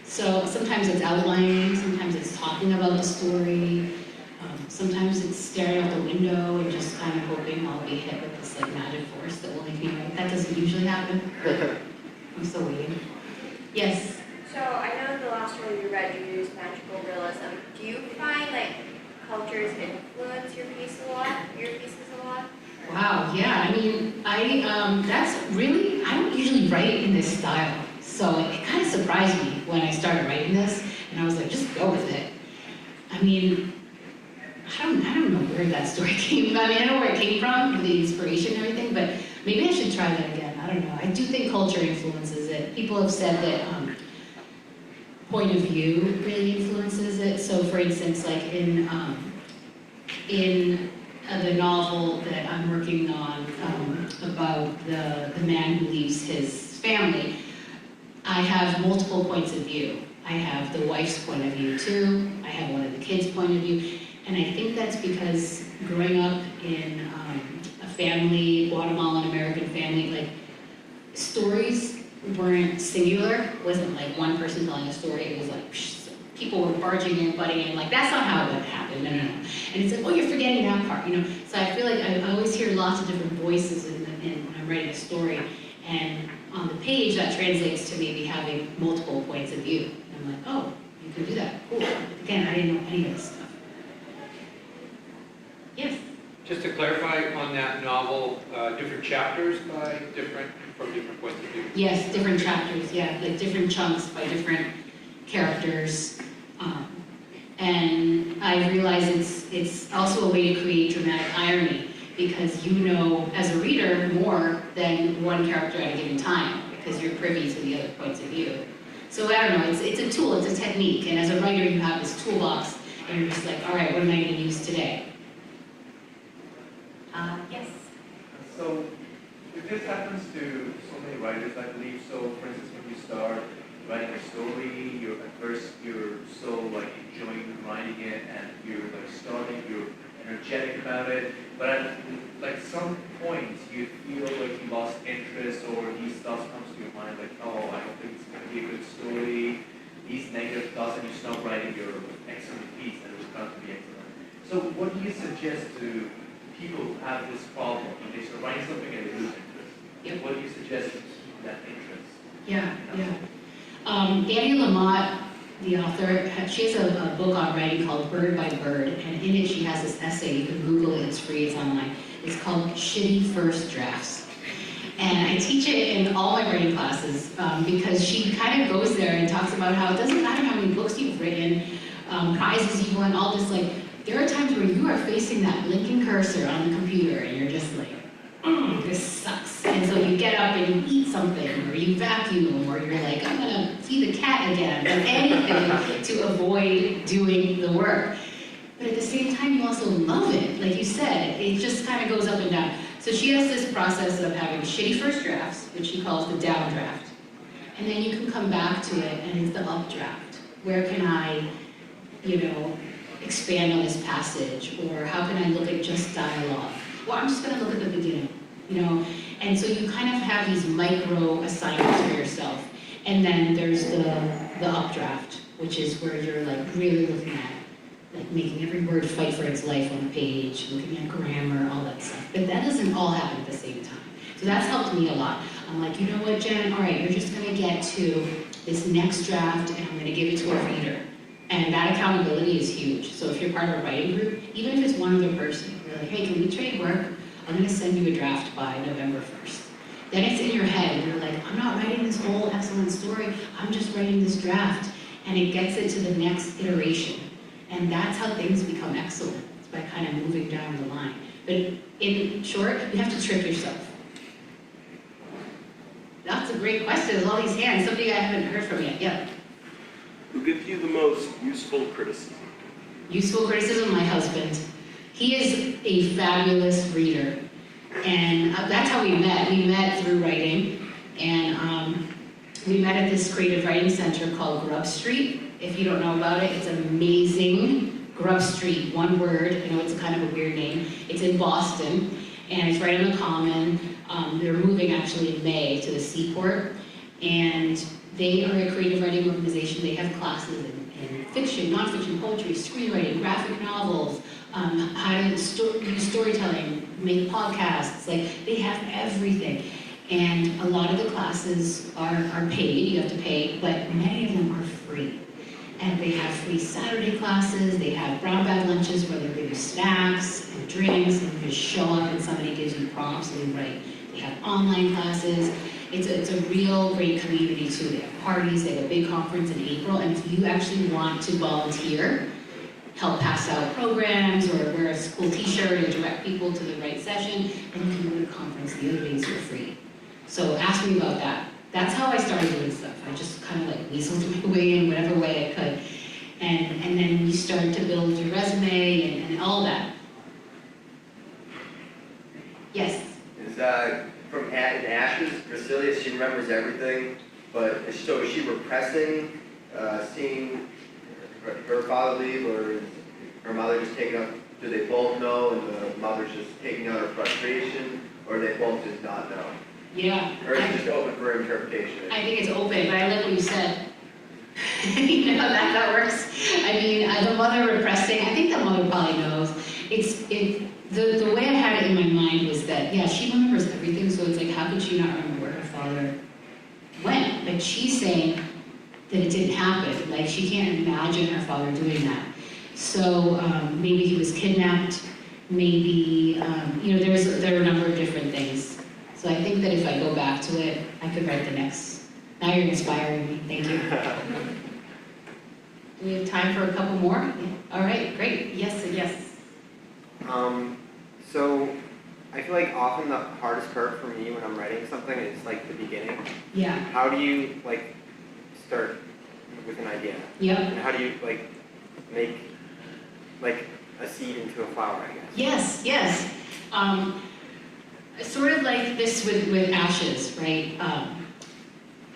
So sometimes it's outlining, sometimes it's talking about the story, sometimes it's staring out the window and just kind of hoping I'll be hit with this like magic force that will make me write. That doesn't usually happen, but I'm still waiting. Yes? So I know the last one you read, you used magical realism. Do you find like cultures influence your pieces a lot? Wow, yeah, I mean, I don't usually write in this style. So it kind of surprised me when I started writing this, and I was like, just go with it. I mean, I don't know where that story came from. I mean, I know where it came from, the inspiration and everything, but maybe I should try that again. I don't know. I do think culture influences it. People have said that point of view really influences it. So for instance, like in the novel that I'm working on about the man who leaves his family, I have multiple points of view. I have the wife's point of view too. I have one of the kids' point of view. And I think that's because growing up in a family, Guatemalan American family, like stories weren't singular. It wasn't like one person telling a story. It was like people were barging in, butting in. Like that's not how it happened. No. And it's like, oh, you're forgetting that part, you know. So I feel like I always hear lots of different voices when I'm writing a story. And on the page, that translates to maybe having multiple points of view. And I'm like, oh, you can do that. Cool. Again, I didn't know any of this stuff. Yes. Just to clarify on that novel, different chapters from different points of view? Yes, different chapters, yeah, like different chunks by different characters. And I realize it's also a way to create dramatic irony, because you know, as a reader, more than one character at a given time, because you're privy to the other points of view. So I don't know, it's a tool, it's a technique, and as a writer you have this toolbox, and you're just like, all right, what am I going to use today? Yes. So, if this happens to so many writers, I believe, so for instance, when you start writing a story, at first you're so like enjoying writing it, and you're like starting, you're energetic about it, but at like some point you feel like you lost interest, or these thoughts comes to your mind like, oh, I don't think it's going to be a good story, these negative thoughts, and you stop writing your excellent piece, and it's bound to be excellent. So what do you suggest to people who have this problem, when they start writing something and they lose interest? Yep. What do you suggest to keep that interest? Yeah. Annie Lamott, the author, she has a book on writing called Bird by Bird, and in it she has this essay, you can Google it, it's free, it's online. It's called Shitty First Drafts. And I teach it in all my writing classes because she kind of goes there and talks about how it doesn't matter how many books you've written, prizes you've won, all this, like, there are times where you are facing that blinking cursor on the computer and you're just like, this sucks. And so you get up and you eat something, or you vacuum, or you're like, I'm gonna feed the cat again, or anything to avoid doing the work. But at the same time, you also love it. Like you said, it just kind of goes up and down. So she has this process of having shitty first drafts, which she calls the downdraft. And then you can come back to it and it's the updraft. Where can I, expand on this passage, or how can I look at just dialogue? Well, I'm just going to look at the beginning, And so you kind of have these micro assignments for yourself. And then there's the updraft, which is where you're like really looking at, like making every word fight for its life on the page, looking at grammar, all that stuff. But that doesn't all happen at the same time. So that's helped me a lot. I'm like, you know what, Jen? All right, you're just going to get to this next draft, and I'm going to give it to a reader. And that accountability is huge. So if you're part of a writing group, even if it's one other person, you're like, hey, can we trade work? I'm going to send you a draft by November 1st. Then it's in your head, and you're like, I'm not writing this whole excellent story, I'm just writing this draft. And it gets it to the next iteration. And that's how things become excellent. It's by kind of moving down the line. But in short, you have to trick yourself. That's a great question. There's all these hands, something I haven't heard from yet. Yeah. Who gives you the most useful criticism? Useful criticism, my husband. He is a fabulous reader. And that's how we met. We met through writing. And we met at this creative writing center called Grub Street. If you don't know about it, it's amazing. Grub Street, one word. I know it's kind of a weird name. It's in Boston, and it's right on the Common. They're moving actually in May to the Seaport. And they are a creative writing organization. They have classes in fiction, nonfiction, poetry, screenwriting, graphic novels, how to use storytelling, make podcasts. Like, they have everything. And a lot of the classes are paid, you have to pay, but many of them are free. And they have free Saturday classes, they have brown bag lunches where they give you snacks and drinks, and you just show up and somebody gives you prompts and you write. They have online classes. It's a real great community too. They have parties, they have a big conference in April, and if you actually want to volunteer, help pass out programs or wear a school t-shirt or direct people to the right session, and you can go to the conference the other days for free. So ask me about that. That's how I started doing stuff. I just kind of like weaseled my way in whatever way I could. And then you start to build your resume and all that. Yes? Is from Ashes, Brasilia, she remembers everything, but so is she repressing, seeing her father leave, or is her mother just taking up, do they both know and the mother's just taking out her frustration, or they both just not know? Yeah. Or is it just open for interpretation? I think it's open, but I like what you said. You know how that works? I mean, the mother repressing, I think the mother probably knows. The way I had it in my mind was that, yeah, she remembers everything, so it's like, how could she not remember where her father went? But she's saying that it didn't happen. Like, she can't imagine her father doing that. So maybe he was kidnapped, maybe, there are a number of different things. So I think that if I go back to it, I could write the next. Now you're inspiring me, thank you. Do we have time for a couple more? Yeah. All right, great, yes and yes. So I feel like often the hardest part for me when I'm writing something is like the beginning. Yeah, How do you like start with an idea? yep, And how do you like make like a seed into a flower, I guess? yes. Sort of like this with Ashes, right?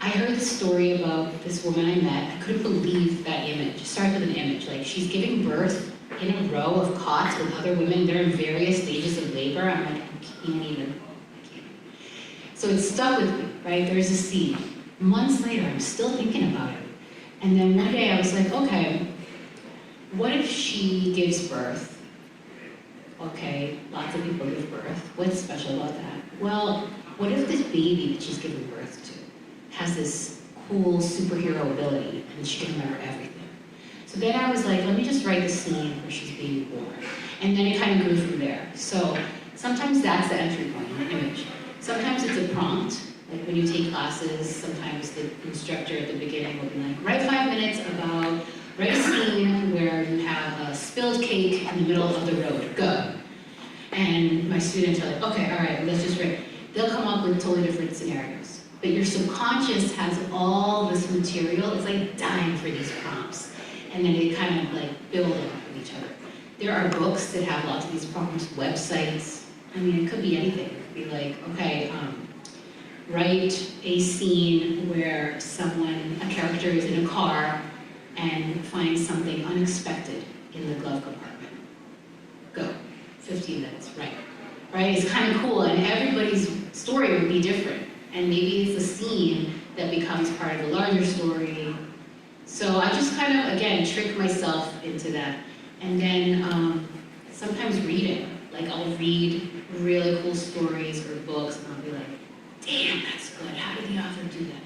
I heard the story about this woman I met. I couldn't believe that image. It started with an image, like she's giving birth in a row of cots with other women. They're in various stages of labor. I'm like, I can't. So it stuck with me, right? There's a scene. Months later, I'm still thinking about it. And then one day I was like, okay, what if she gives birth? Okay, lots of people give birth. What's special about that? Well, what if this baby that she's giving birth to has this cool superhero ability and she can remember everything? So then I was like, let me just write the scene where she's being born. And then it kind of grew from there. So sometimes that's the entry point in the image. Sometimes it's a prompt. Like when you take classes, sometimes the instructor at the beginning will be like, write 5 minutes about, write a scene where you have a spilled cake in the middle of the road, go. And my students are like, okay, all right, let's just write. They'll come up with totally different scenarios. But your subconscious has all this material, it's like dying for these prompts. And then they kind of like build on each other. There are books that have lots of these prompts, websites. I mean, it could be anything. It could be like, okay, write a scene where a character is in a car and finds something unexpected in the glove compartment. Go. 15 minutes, right? Right? It's kind of cool, and everybody's story would be different. And maybe it's a scene that becomes part of a larger story. So I just kind of, again, trick myself into that. And then sometimes reading. Like I'll read really cool stories or books, and I'll be like, damn, that's good. How did the author do that?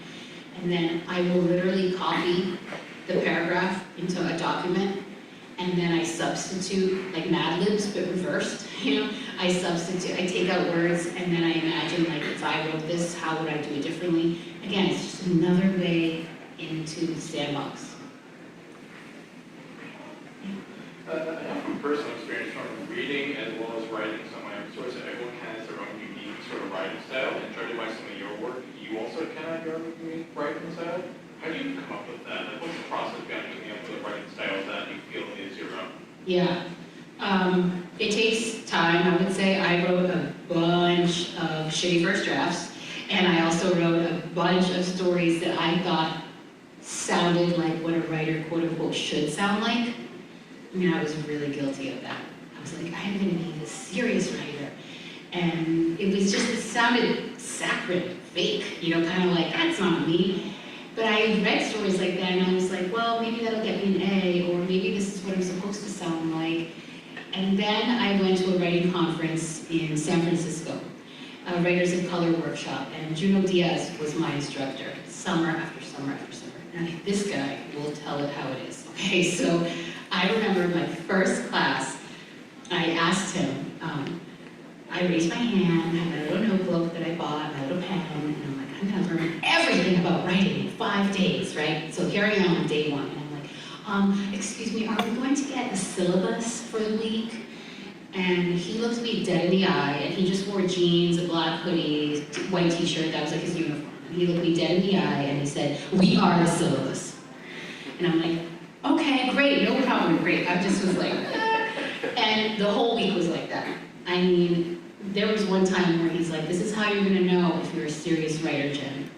And then I will literally copy the paragraph into a document, and then I substitute, like Mad Libs, but reversed, I take out words, and then I imagine, like, if I wrote this, how would I do it differently? Again, it's just another way into the sandbox. I know from personal experience, from reading as well as writing some of my own stories, that everyone has their own unique sort of writing style, and judging by some of your work, you also kind of have your own unique writing style. How do you come up with that? Like, what's the process behind coming up with a writing style that you feel is your own? Yeah. It takes time, I would say. I wrote a bunch of shitty first drafts, and I also wrote a bunch of stories that I thought sounded like what a writer, quote unquote, should sound like. I mean, I was really guilty of that. I was like, I'm gonna be this serious writer. And it was just, it sounded saccharine, fake, kind of like, that's not me. But I read stories like that, and I was like, well, maybe that'll get me an A, or maybe this is what I'm supposed to sound like. And then I went to a writing conference in San Francisco, a Writers of Color workshop, and Junot Diaz was my instructor, summer after summer after summer. And this guy will tell it how it is, okay? Okay, so I remember my first class, I asked him, I raised my hand, I had a little notebook that I bought, a little pen, and I'm like, I'm gonna learn everything about writing in 5 days, right? So here I am on day 1, and I'm like, excuse me, are we going to get a syllabus for the week? And he looked me dead in the eye, and he just wore jeans, a black hoodie, white t-shirt, that was like his uniform. And he looked me dead in the eye, and he said, we are the syllabus. And I'm like, okay, great, no problem, great. I just was like, and the whole week was like that. I mean, there was one time where he's like, this is how you're gonna know if you're a serious writer, Jen.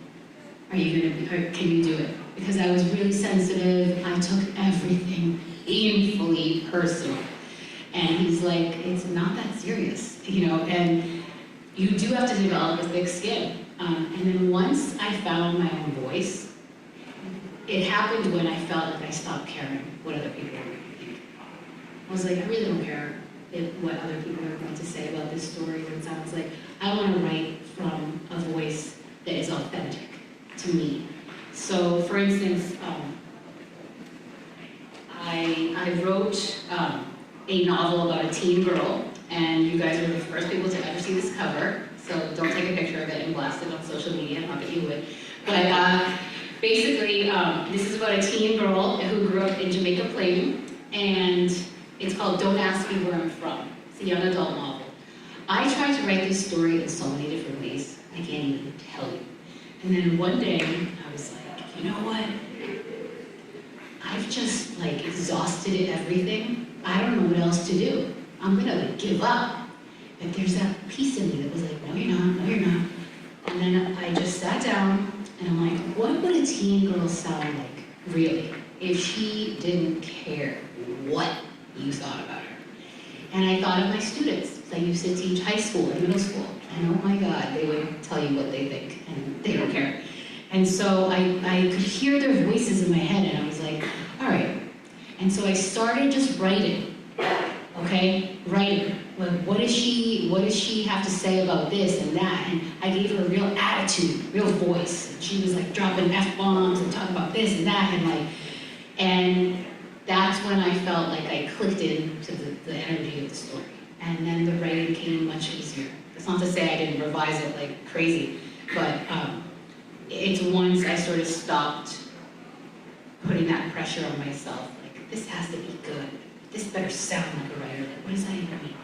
Are you gonna, or can you do it? Because I was really sensitive, I took everything painfully personal. And he's like, it's not that serious, you know, and you do have to develop a thick skin. And then once I found my own voice, it happened when I felt like I stopped caring what other people were going to think. I was like, I really don't care what other people are going to say about this story, what it sounds like. I want to write from a voice that is authentic to me. So, for instance, I wrote a novel about a teen girl, and you guys were the first people to ever see this cover, so don't take a picture of it and blast it on social media, not that you would. But basically, this is about a teen girl who grew up in Jamaica Plain, and it's called Don't Ask Me Where I'm From. It's a young adult novel. I tried to write this story in so many different ways, I can't even tell you. And then one day, I was like, you know what? I've just like exhausted everything. I don't know what else to do. I'm gonna like give up. But there's that piece in me that was like, no you're not, no you're not. And then I just sat down and I'm like, what would a teen girl sound like, really, if she didn't care what you thought about her? And I thought of my students. I used to teach high school and middle school. And oh my God, they would tell you what they think and they don't care. And so I could hear their voices in my head and I was like, all right. And so I started just writing, okay? Writing. Like, what does she have to say about this and that? And I gave her real attitude, real voice. And she was like dropping F-bombs and talking about this and that and that's when I felt like I clicked into the energy of the story. And then the writing came much easier. That's not to say I didn't revise it like crazy, but it's once I sort of stopped putting that pressure on myself, like, this has to be good. This better sound like a writer. Like, what does that even mean?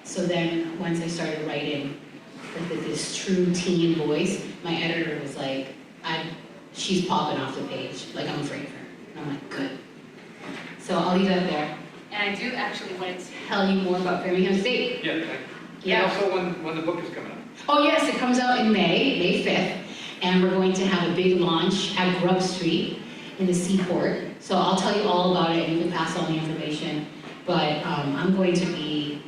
So then, once I started writing with this true teen voice, my editor was like, she's popping off the page. Like, I'm afraid of her. And I'm like, good. So I'll leave that there. And I do actually want to tell you more about Framingham State. Yeah, thank you. Yeah. And also when the book is coming out. Oh yes, it comes out in May 5th. And we're going to have a big launch at Grub Street in the Seaport. So I'll tell you all about it and you can pass on the information. But I'm going to be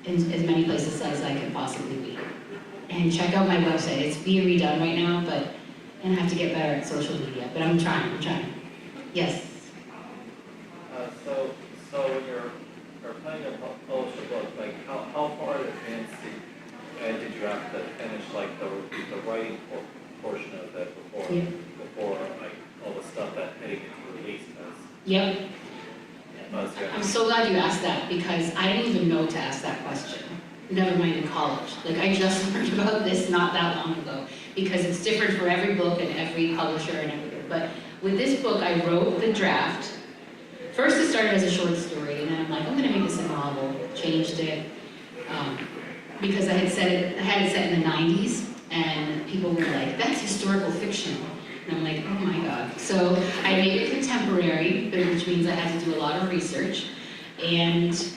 in as many places as I can possibly be. And check out my website. It's being redone right now, but and I have to get better at social media. But I'm trying. Yes. So when you're planning to publish a book, like how far in advance did you have to finish like the writing portion of it before like all the stuff that heading into release does? Yep. I'm so glad you asked that because I didn't even know to ask that question. Never mind in college. Like I just learned about this not that long ago because it's different for every book and every publisher and everything. But with this book, I wrote the draft. First it started as a short story and then I'm like, I'm gonna make this a novel. Changed it because I had it set in the 90s and people were like, that's historical fiction. And I'm like, oh my God. So I made it contemporary, which means I had to do a lot of research. And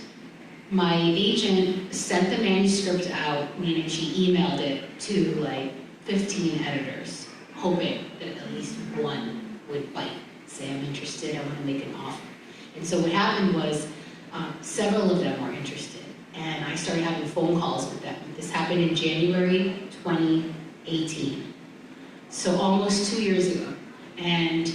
my agent sent the manuscript out, meaning she emailed it to like 15 editors, hoping that at least one would bite, say I'm interested, I want to make an offer. And so what happened was several of them were interested. And I started having phone calls with them. This happened in January 2018. So almost 2 years ago. And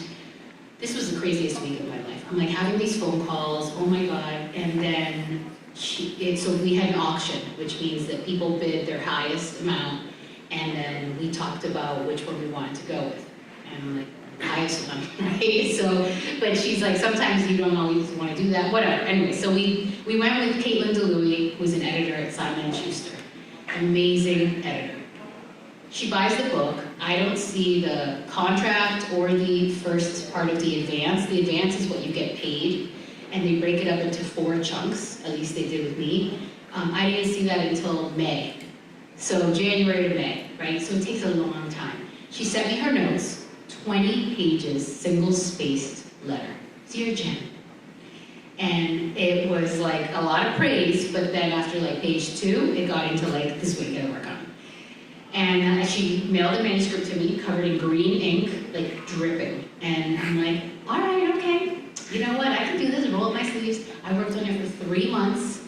this was the craziest week of my life. I'm like having these phone calls, oh my God. And then so we had an auction, which means that people bid their highest amount. And then we talked about which one we wanted to go with. And I'm like, highest one, right? So, but she's like, sometimes you don't always want to do that, whatever. Anyway, so we went with Caitlin DeLuey, who's an editor at Simon & Schuster. Amazing editor. She buys the book. I don't see the contract or the first part of the advance. The advance is what you get paid, and they break it up into 4 chunks, at least they did with me. I didn't see that until May. So January to May, right? So it takes a long time. She sent me her notes, 20 pages, single-spaced letter. Dear Jen. And it was like a lot of praise, but then after like page 2, it got into like, this is what you gotta work on. And she mailed the manuscript to me, covered in green ink, like dripping. And I'm like, all right, okay. You know what, I can do this, roll up my sleeves. I worked on it for 3 months,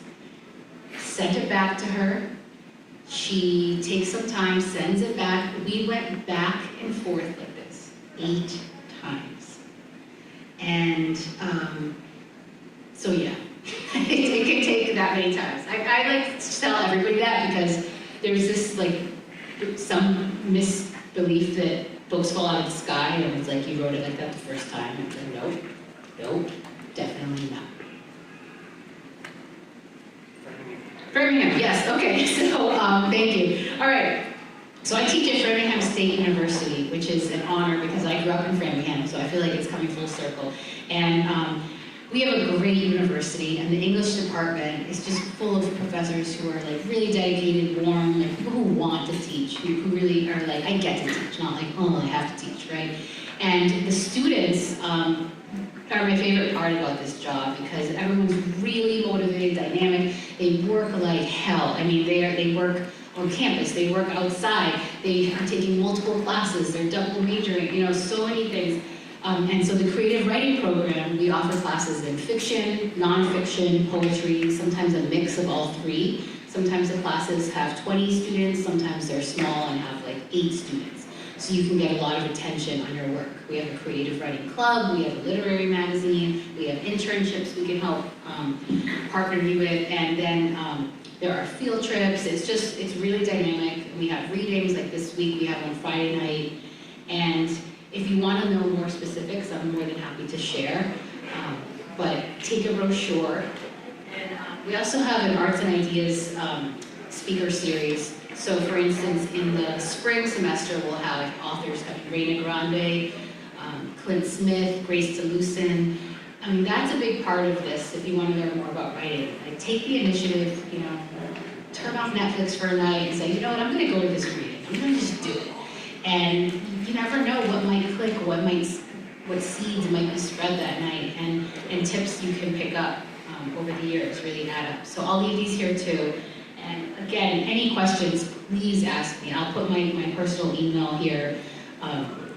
sent it back to her. She takes some time, sends it back. We went back and forth like this 8 times. And so yeah, it can take that many times. I like to tell everybody that because there's this like some misbelief that books fall out of the sky and it's like you wrote it like that the first time. And it's like, nope, definitely not. Framingham, yes, okay, so thank you. All right, so I teach at Framingham State University, which is an honor because I grew up in Framingham, so I feel like it's coming full circle. And we have a great university, and the English department is just full of professors who are like really dedicated, warm, like people who want to teach, who really are like, I get to teach, not like, oh, I have to teach, right? And the students are my favorite part about this job because everyone's really motivated, dynamic. They work like hell. I mean, they work on campus, they work outside, they are taking multiple classes, they're double majoring, you know, so many things. And so the creative writing program, we offer classes in fiction, nonfiction, poetry, sometimes a mix of all 3. Sometimes the classes have 20 students, sometimes they're small and have like 8 students. So you can get a lot of attention on your work. We have a creative writing club, we have a literary magazine, we have internships we can help partner you with, and then there are field trips. It's really dynamic. We have readings, like this week we have on Friday night, and if you want to know more specifics, I'm more than happy to share, but take a brochure. And we also have an Arts and Ideas speaker series. So for instance, in the spring semester, we'll have authors like Raina Grande, Clint Smith, Grace DeLucin. I mean, that's a big part of this if you want to learn more about writing. Like, take the initiative, you know, turn off Netflix for a night and say, you know what, I'm going to go to this reading. I'm going to just do it. And you never know what might click, what seeds might be spread that night, and tips you can pick up over the years really add up. So I'll leave these here too. And again, any questions, please ask me. I'll put my personal email here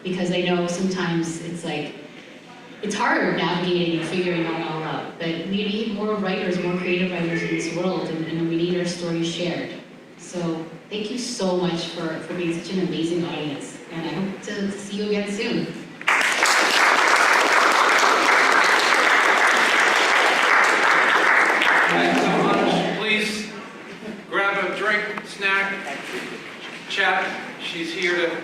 because I know sometimes it's like, it's hard navigating and figuring that all out. But we need more writers, more creative writers in this world, and we need our stories shared. So thank you so much for being such an amazing audience. And I hope to see you again soon. Thanks so much. Please grab a drink, snack, chat. She's here to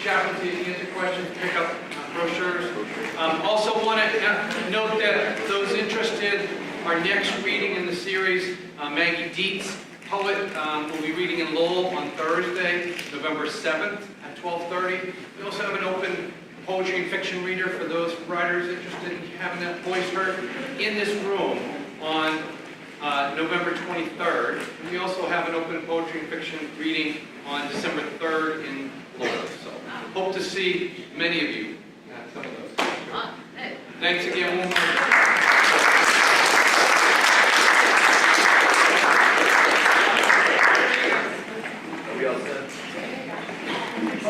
chat with you, answer questions, pick up brochures. Also want to note that those interested, our next reading in the series, Maggie Dietz, poet, will be reading in Lowell on Thursday, November 7th at 12:30. We also have an open poetry and fiction reader for those writers interested in having that voice heard in this room on November 23rd. And we also have an open poetry and fiction reading on December 3rd in Lowell. So hope to see many of you at some of those. Thanks again.